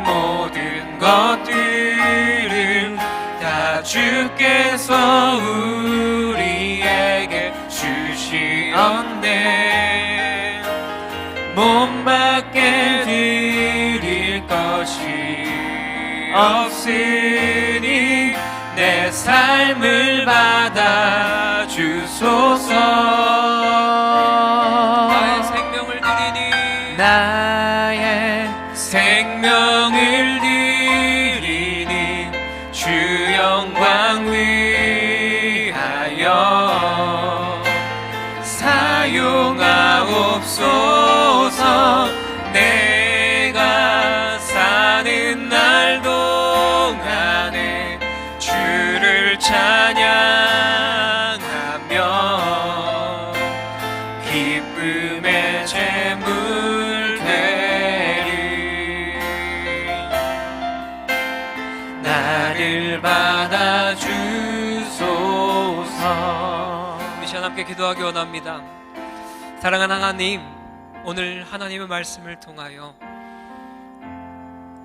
모든 것들을 다 주께서 우리에게 주시었네. 몸 밖에 내게 드릴 것이 없으니 내 삶을 받아 주소서. 나의 생명을 드리니 나의 생명을 드리니 주 영광 위하여 사용하옵소서. 내가 사는 날 동안에 주를 찬양하며 기쁨의 제물 되리. 나를 받아주소서. 우리 시간 함께 기도하기 원합니다. 사랑하는 하나님, 오늘 하나님의 말씀을 통하여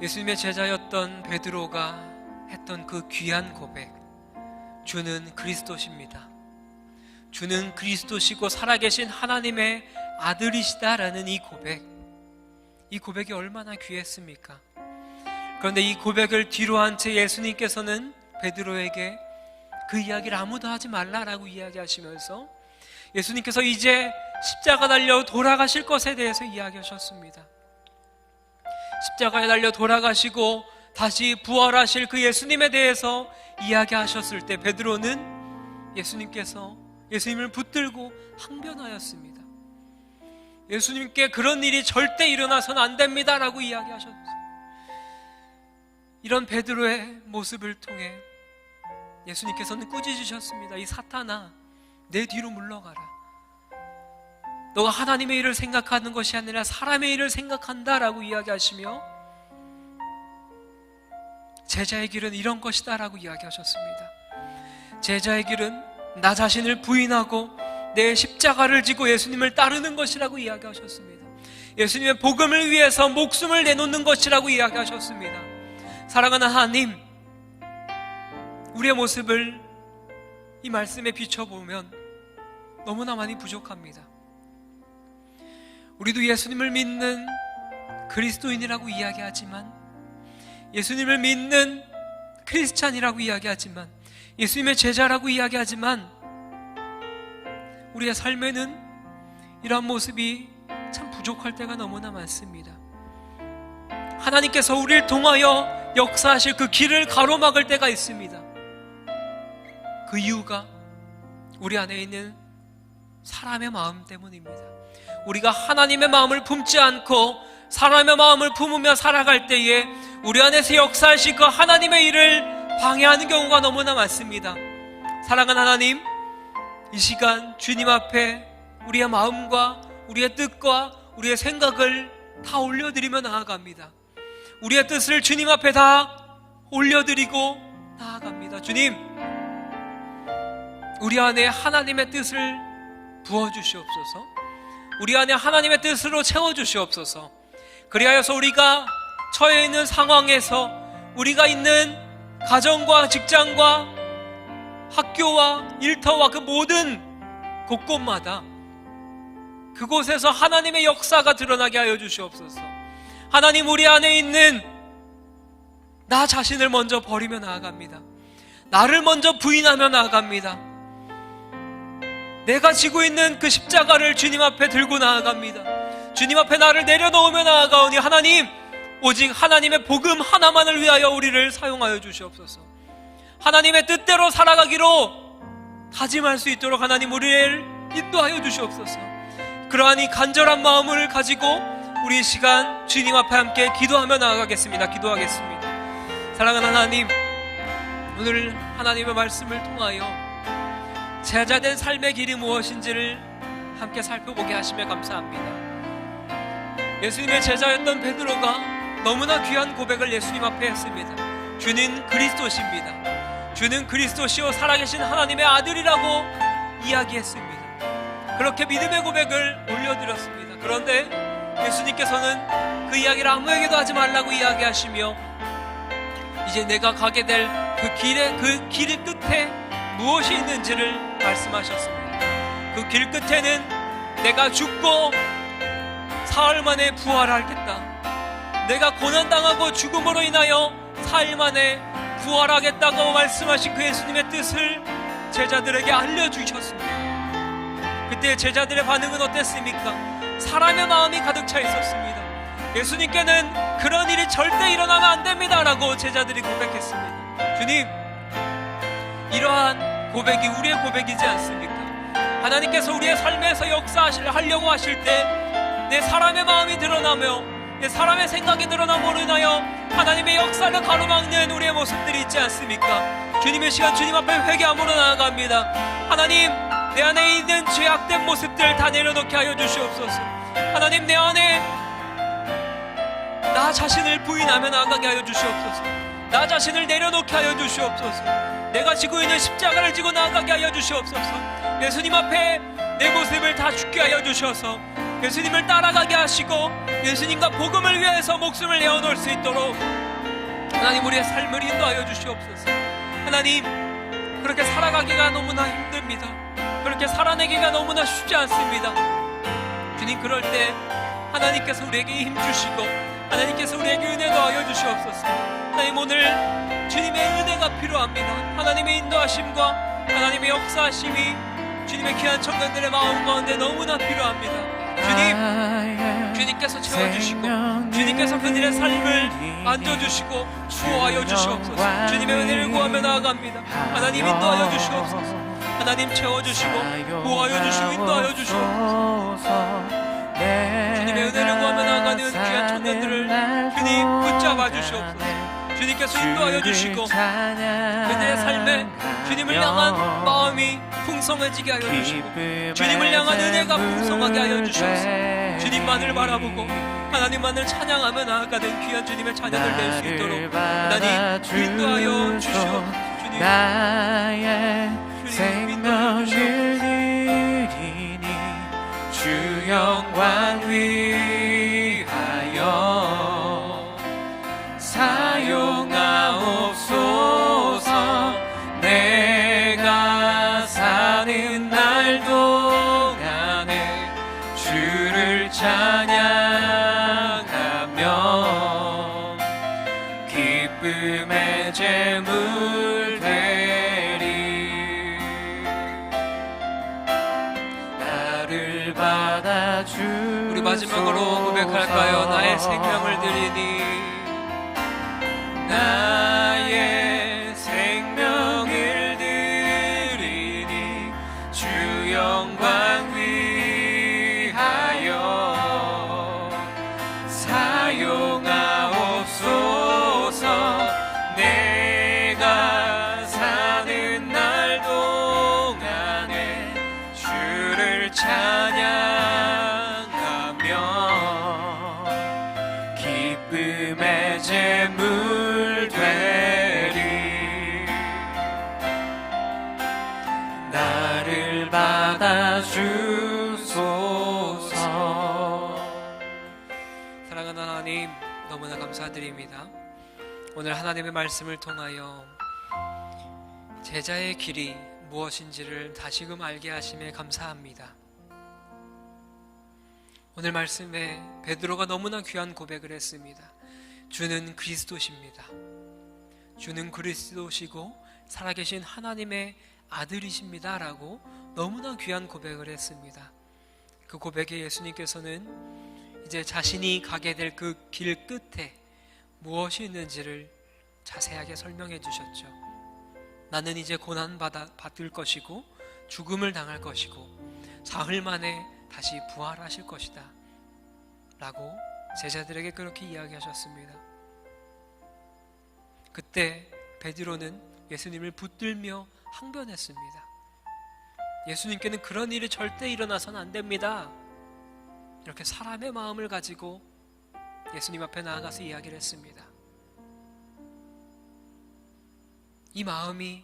예수님의 제자였던 베드로가 했던 그 귀한 고백, 주는 그리스도십니다. 주는 그리스도시고 살아계신 하나님의 아들이시다라는 이 고백이 얼마나 귀했습니까? 그런데 이 고백을 뒤로 한 채 예수님께서는 베드로에게 그 이야기를 아무도 하지 말라라고 이야기하시면서 예수님께서 이제 십자가 달려 돌아가실 것에 대해서 이야기하셨습니다. 십자가에 달려 돌아가시고 다시 부활하실 그 예수님에 대해서 이야기하셨을 때 베드로는 예수님을 붙들고 항변하였습니다. 예수님께 그런 일이 절대 일어나서는 안 됩니다라고 이야기하셨어요. 이런 베드로의 모습을 통해 예수님께서는 꾸짖으셨습니다. 이 사탄아, 내 뒤로 물러가라. 너가 하나님의 일을 생각하는 것이 아니라 사람의 일을 생각한다라고 이야기하시며 제자의 길은 이런 것이다 라고 이야기하셨습니다. 제자의 길은 나 자신을 부인하고 내 십자가를 지고 예수님을 따르는 것이라고 이야기하셨습니다. 예수님의 복음을 위해서 목숨을 내놓는 것이라고 이야기하셨습니다. 사랑하는 하나님, 우리의 모습을 이 말씀에 비춰보면 너무나 많이 부족합니다. 우리도 예수님을 믿는 그리스도인이라고 이야기하지만, 예수님을 믿는 크리스찬이라고 이야기하지만, 예수님의 제자라고 이야기하지만 우리의 삶에는 이러한 모습이 참 부족할 때가 너무나 많습니다. 하나님께서 우리를 통하여 역사하실 그 길을 가로막을 때가 있습니다. 그 이유가 우리 안에 있는 사람의 마음 때문입니다. 우리가 하나님의 마음을 품지 않고 사람의 마음을 품으며 살아갈 때에 우리 안에서 역사하실 그 하나님의 일을 방해하는 경우가 너무나 많습니다. 사랑하는 하나님, 이 시간 주님 앞에 우리의 마음과 우리의 뜻과 우리의 생각을 다 올려드리며 나아갑니다. 우리의 뜻을 주님 앞에 다 올려드리고 나아갑니다. 주님, 우리 안에 하나님의 뜻을 부어주시옵소서. 우리 안에 하나님의 뜻으로 채워주시옵소서. 그리하여서 우리가 처해 있는 상황에서, 우리가 있는 가정과 직장과 학교와 일터와 그 모든 곳곳마다 그곳에서 하나님의 역사가 드러나게 하여 주시옵소서. 하나님, 우리 안에 있는 나 자신을 먼저 버리며 나아갑니다. 나를 먼저 부인하며 나아갑니다. 내가 지고 있는 그 십자가를 주님 앞에 들고 나아갑니다. 주님 앞에 나를 내려놓으며 나아가오니 하나님, 오직 하나님의 복음 하나만을 위하여 우리를 사용하여 주시옵소서. 하나님의 뜻대로 살아가기로 다짐할 수 있도록 하나님 우리를 인도하여 주시옵소서. 그러한 이 간절한 마음을 가지고 우리 이 시간 주님 앞에 함께 기도하며 나아가겠습니다. 기도하겠습니다. 사랑하는 하나님, 오늘 하나님의 말씀을 통하여 제자된 삶의 길이 무엇인지를 함께 살펴보게 하시며 감사합니다. 예수님의 제자였던 베드로가 너무나 귀한 고백을 예수님 앞에 했습니다. 주는 그리스도십니다. 주는 그리스도시요 살아계신 하나님의 아들이라고 이야기했습니다. 그렇게 믿음의 고백을 올려드렸습니다. 그런데 예수님께서는 그 이야기를 아무에게도 하지 말라고 이야기하시며 이제 내가 가게 될 그 길 끝에 무엇이 있는지를 말씀하셨습니다. 그 길 끝에는 내가 죽고 사흘 만에 부활하겠다. 내가 고난당하고 죽음으로 인하여 사흘 만에 부활하겠다고 말씀하신 그 예수님의 뜻을 제자들에게 알려주셨습니다. 그때 제자들의 반응은 어땠습니까? 사람의 마음이 가득 차 있었습니다. 예수님께는 그런 일이 절대 일어나면 안 됩니다 라고 제자들이 고백했습니다. 주님, 이러한 고백이 우리의 고백이지 않습니까? 하나님께서 우리의 삶에서 역사하려고 하실 때 내 사람의 마음이 드러나며 내 사람의 생각이 드러남으로 인하여 하나님의 역사를 가로막는 우리의 모습들이 있지 않습니까? 주님의 시간 주님 앞에 회개함으로 나아갑니다. 하나님, 내 안에 있는 죄악된 모습들 다 내려놓게 하여 주시옵소서. 하나님, 내 안에 나 자신을 부인하며 나아가게 하여 주시옵소서. 나 자신을 내려놓게 하여 주시옵소서. 내가 지고 있는 십자가를 지고 나아가게 하여 주시옵소서. 예수님 앞에 내 모습을 다 죽게 하여 주셔서 예수님을 따라가게 하시고 예수님과 복음을 위해서 목숨을 내어놓을 수 있도록 하나님 우리의 삶을 인도하여 주시옵소서. 하나님, 그렇게 살아가기가 너무나 힘듭니다. 그렇게 살아내기가 너무나 쉽지 않습니다. 주님, 그럴 때 하나님께서 우리에게 힘주시고 하나님께서 우리에게 은혜 더하여 주시옵소서. 하나님, 오늘 주님의 은혜가 필요합니다. 하나님의 인도하심과 하나님의 역사하심이 주님의 귀한 청년들의 마음 가운데 너무나 필요합니다. 주님, 주님께서 채워주시고 주님께서 그들의 삶을 만져주시고 구하여 주시옵소서. 주님의 은혜를 구하며 나아갑니다. 하나님, 인도하여 주시옵소서. 하나님, 채워주시고 구하여 주시고 인도하여 주시옵소서. 주님의 은혜를 구하며 나아가는 귀한 청년들을 주님 붙잡아 주시옵소서. 주님께서 인도하여 주시고 그들의 삶에 주님을 향한 마음이 풍성해지게 하여 주시고 주님을 향한 은혜가 풍성하게 하여 주셔서 주님만을 바라보고 하나님만을 찬양하며 나아가는 귀한 주님의 자녀들 될 수 있도록 하나님 인도하여 주시옵소서. 주님, 나의 생명을 드리니 주 영광 위하여 사용하옵소서. 내가 사는 날 동안에 주를 찬양하며 기쁨의 제물 되리. 나를 받아주소서. 우리 마지막으로 고백할까요? 나의 생명을 드리니 나의 생명을 드리니 주 영광 위하여 사용하옵소서. 내가 사는 날 동안에 주를 찬양하며 기쁨의 제물 되리. 나를 받아주소서. 사랑하는 하나님, 너무나 감사드립니다. 오늘 하나님의 말씀을 통하여 제자의 길이 무엇인지를 다시금 알게 하심에 감사합니다. 오늘 말씀에 베드로가 너무나 귀한 고백을 했습니다. 주는 그리스도십니다. 주는 그리스도시고 살아계신 하나님의 아들이십니다 라고 너무나 귀한 고백을 했습니다. 그 고백에 예수님께서는 이제 자신이 가게 될 그 길 끝에 무엇이 있는지를 자세하게 설명해 주셨죠. 나는 이제 고난받을 것이고 죽음을 당할 것이고 사흘 만에 다시 부활하실 것이다 라고 제자들에게 그렇게 이야기하셨습니다. 그때 베드로는 예수님을 붙들며 항변했습니다. 예수님께는 그런 일이 절대 일어나서는 안 됩니다. 이렇게 사람의 마음을 가지고 예수님 앞에 나아가서 이야기를 했습니다. 이 마음이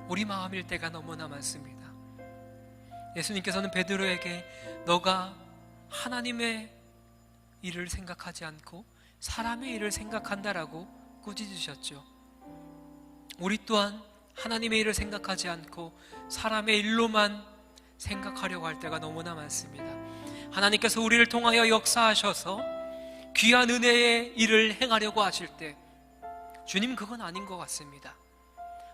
우리 마음일 때가 너무나 많습니다. 예수님께서는 베드로에게 너가 하나님의 일을 생각하지 않고 사람의 일을 생각한다라고 꾸짖으셨죠. 우리 또한 하나님의 일을 생각하지 않고 사람의 일로만 생각하려고 할 때가 너무나 많습니다. 하나님께서 우리를 통하여 역사하셔서 귀한 은혜의 일을 행하려고 하실 때 주님 그건 아닌 것 같습니다,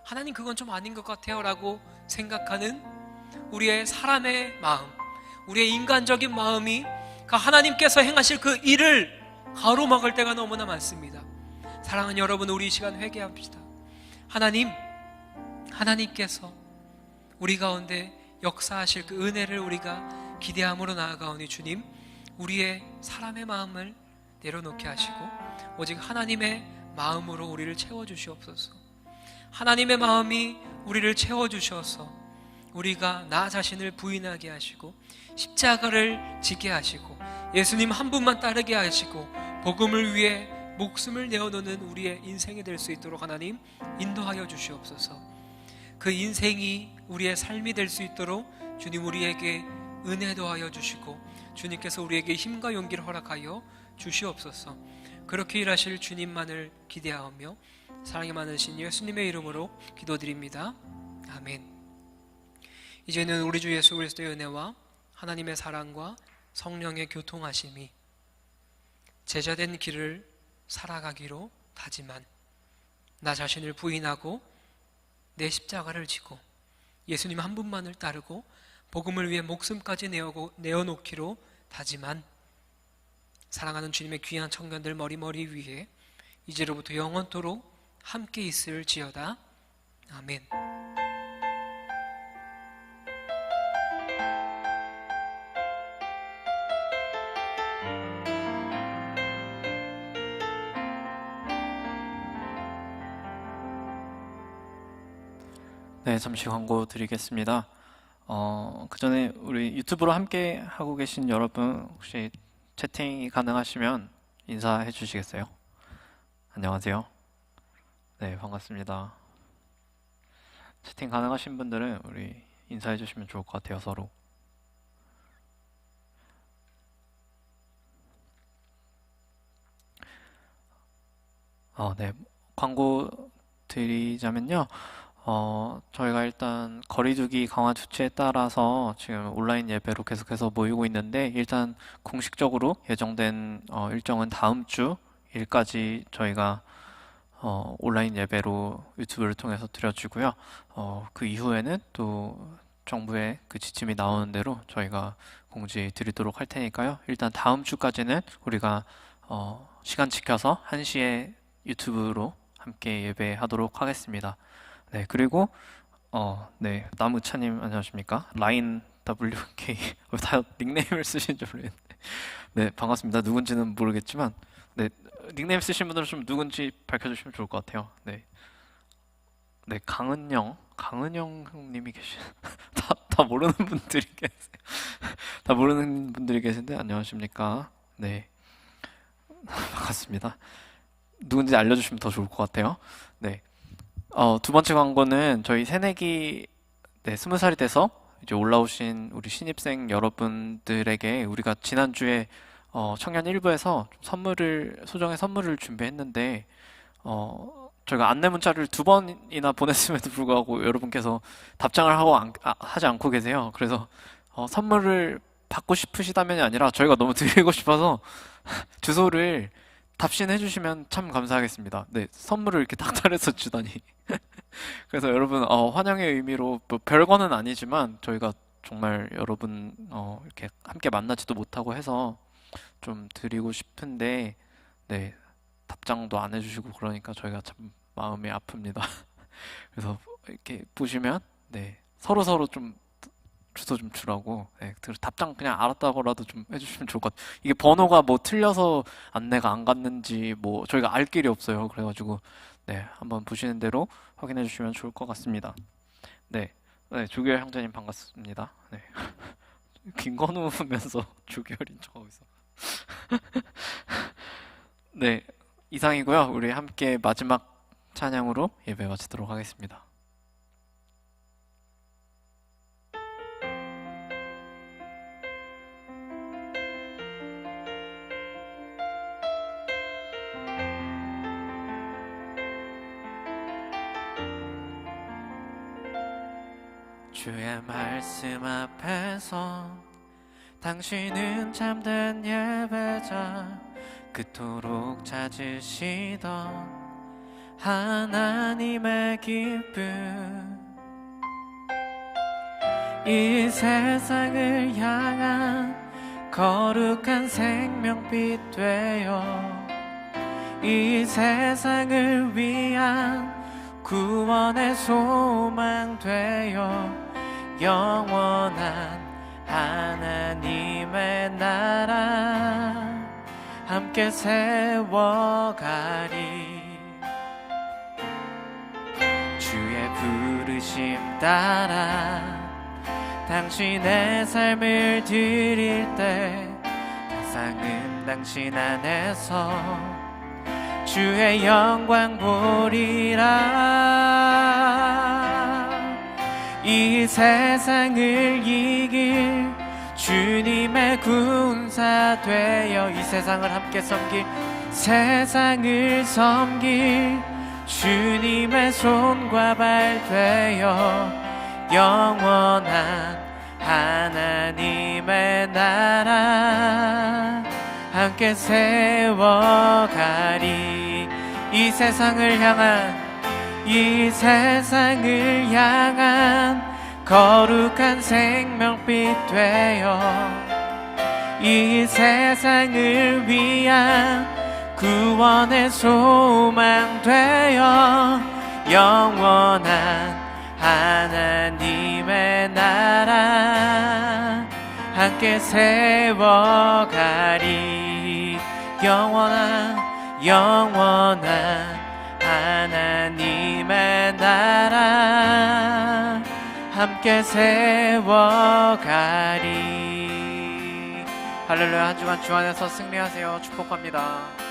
하나님 그건 좀 아닌 것 같아요 라고 생각하는 우리의 사람의 마음, 우리의 인간적인 마음이 그 하나님께서 행하실 그 일을 가로막을 때가 너무나 많습니다. 사랑하는 여러분, 우리 이 시간 회개합시다. 하나님께서 우리 가운데 역사하실 그 은혜를 우리가 기대함으로 나아가오니 주님, 우리의 사람의 마음을 내려놓게 하시고 오직 하나님의 마음으로 우리를 채워주시옵소서. 하나님의 마음이 우리를 채워주셔서 우리가 나 자신을 부인하게 하시고 십자가를 지게 하시고 예수님 한 분만 따르게 하시고 복음을 위해 목숨을 내어놓는 우리의 인생이 될 수 있도록 하나님 인도하여 주시옵소서. 그 인생이 우리의 삶이 될 수 있도록 주님 우리에게 은혜 더하여 주시고 주님께서 우리에게 힘과 용기를 허락하여 주시옵소서. 그렇게 일하실 주님만을 기대하며 사랑이 많으신 예수님의 이름으로 기도드립니다. 아멘. 이제는 우리 주 예수 그리스도의 은혜와 하나님의 사랑과 성령의 교통하심이 제자된 길을 살아가기로 다짐한 나 자신을 부인하고 내 십자가를 지고 예수님 한 분만을 따르고 복음을 위해 목숨까지 내어놓기로 다짐한 사랑하는 주님의 귀한 청년들 머리머리 위에 이제로부터 영원토록 함께 있을지어다. 아멘. 네, 잠시 광고 드리겠습니다. 그 전에 우리 유튜브로 함께 하고 계신 여러분 혹시 채팅이 가능하시면 인사해 주시겠어요? 안녕하세요. 네, 반갑습니다. 채팅 가능하신 분들은 우리 인사해 주시면 좋을 것 같아요, 서로. 네, 광고 드리자면요. 저희가 일단 거리두기 강화 조치에 따라서 지금 온라인 예배로 계속해서 모이고 있는데 일단 공식적으로 예정된 일정은 다음 주 일까지 저희가 온라인 예배로 유튜브를 통해서 드려주고요. 그 이후에는 또 정부의 그 지침이 나오는 대로 저희가 공지 드리도록 할 테니까요. 일단 다음 주까지는 우리가 시간 지켜서 1시에 유튜브로 함께 예배하도록 하겠습니다. 네, 그리고 네, 나무차님 안녕하십니까? 라인 WK 다 닉네임을 쓰신 줄 알았는데 네, 반갑습니다. 누군지는 모르겠지만 네, 닉네임 쓰신 분들은 좀 누군지 밝혀주시면 좋을 것 같아요. 네, 네, 강은영 형님이 계신 다 모르는 분들이 계세요. 다 모르는 분들이 계신데 안녕하십니까? 네, 반갑습니다. 누군지 알려주시면 더 좋을 것 같아요. 네. 두 번째 광고는 저희 새내기 20살이 돼서 이제 올라오신 우리 신입생 여러분들에게 우리가 지난주에 청년 일부에서 소정의 선물을 준비했는데 저희가 안내 문자를 2번이나 보냈음에도 불구하고 여러분께서 답장을 하지 않고 계세요. 그래서 선물을 받고 싶으시다면이 아니라 저희가 너무 드리고 싶어서 주소를 답신해 주시면 참 감사하겠습니다. 네, 선물을 이렇게 닥달해서 주다니. 그래서 여러분 환영의 의미로 뭐 별거는 아니지만 저희가 정말 여러분 이렇게 함께 만나지도 못하고 해서 좀 드리고 싶은데 네, 답장도 안 해주시고 그러니까 저희가 참 마음이 아픕니다. 그래서 이렇게 보시면 네, 서로 좀 주소 좀 주라고 답장 그냥 알았다고라도 좀 해주시면 좋을 것 같아요. 이게 번호가 뭐 틀려서 안내가 안 갔는지 뭐 저희가 알 길이 없어요. 그래가지고 네, 한번 보시는 대로 확인해 주시면 좋을 것 같습니다. 네, 조규열 형제님 반갑습니다. 네. 김건우면서 조규열인 척하고 있어. 네, 이상이고요. 우리 함께 마지막 찬양으로 예배 마치도록 하겠습니다. 주의 말씀 앞에서 당신은 참된 예배자, 그토록 찾으시던 하나님의 기쁨. 이 세상을 향한 거룩한 생명빛 되어 이 세상을 위한 구원의 소망 되어 영원한 하나님의 나라 함께 세워가리. 주의 부르심 따라 당신의 삶을 드릴 때 세상은 당신 안에서 주의 영광 보리라. 이 세상을 이길 주님의 군사 되어 이 세상을 함께 섬길 세상을 섬길 주님의 손과 발 되어 영원한 하나님의 나라 함께 세워가리. 이 세상을 향한 거룩한 생명빛 되어 이 세상을 위한 구원의 소망 되어 영원한 하나님의 나라 함께 세워가리. 영원한 하나님의 나라 함께 세워가리. 할렐루야. 한 주간 주 안에서 승리하세요. 축복합니다.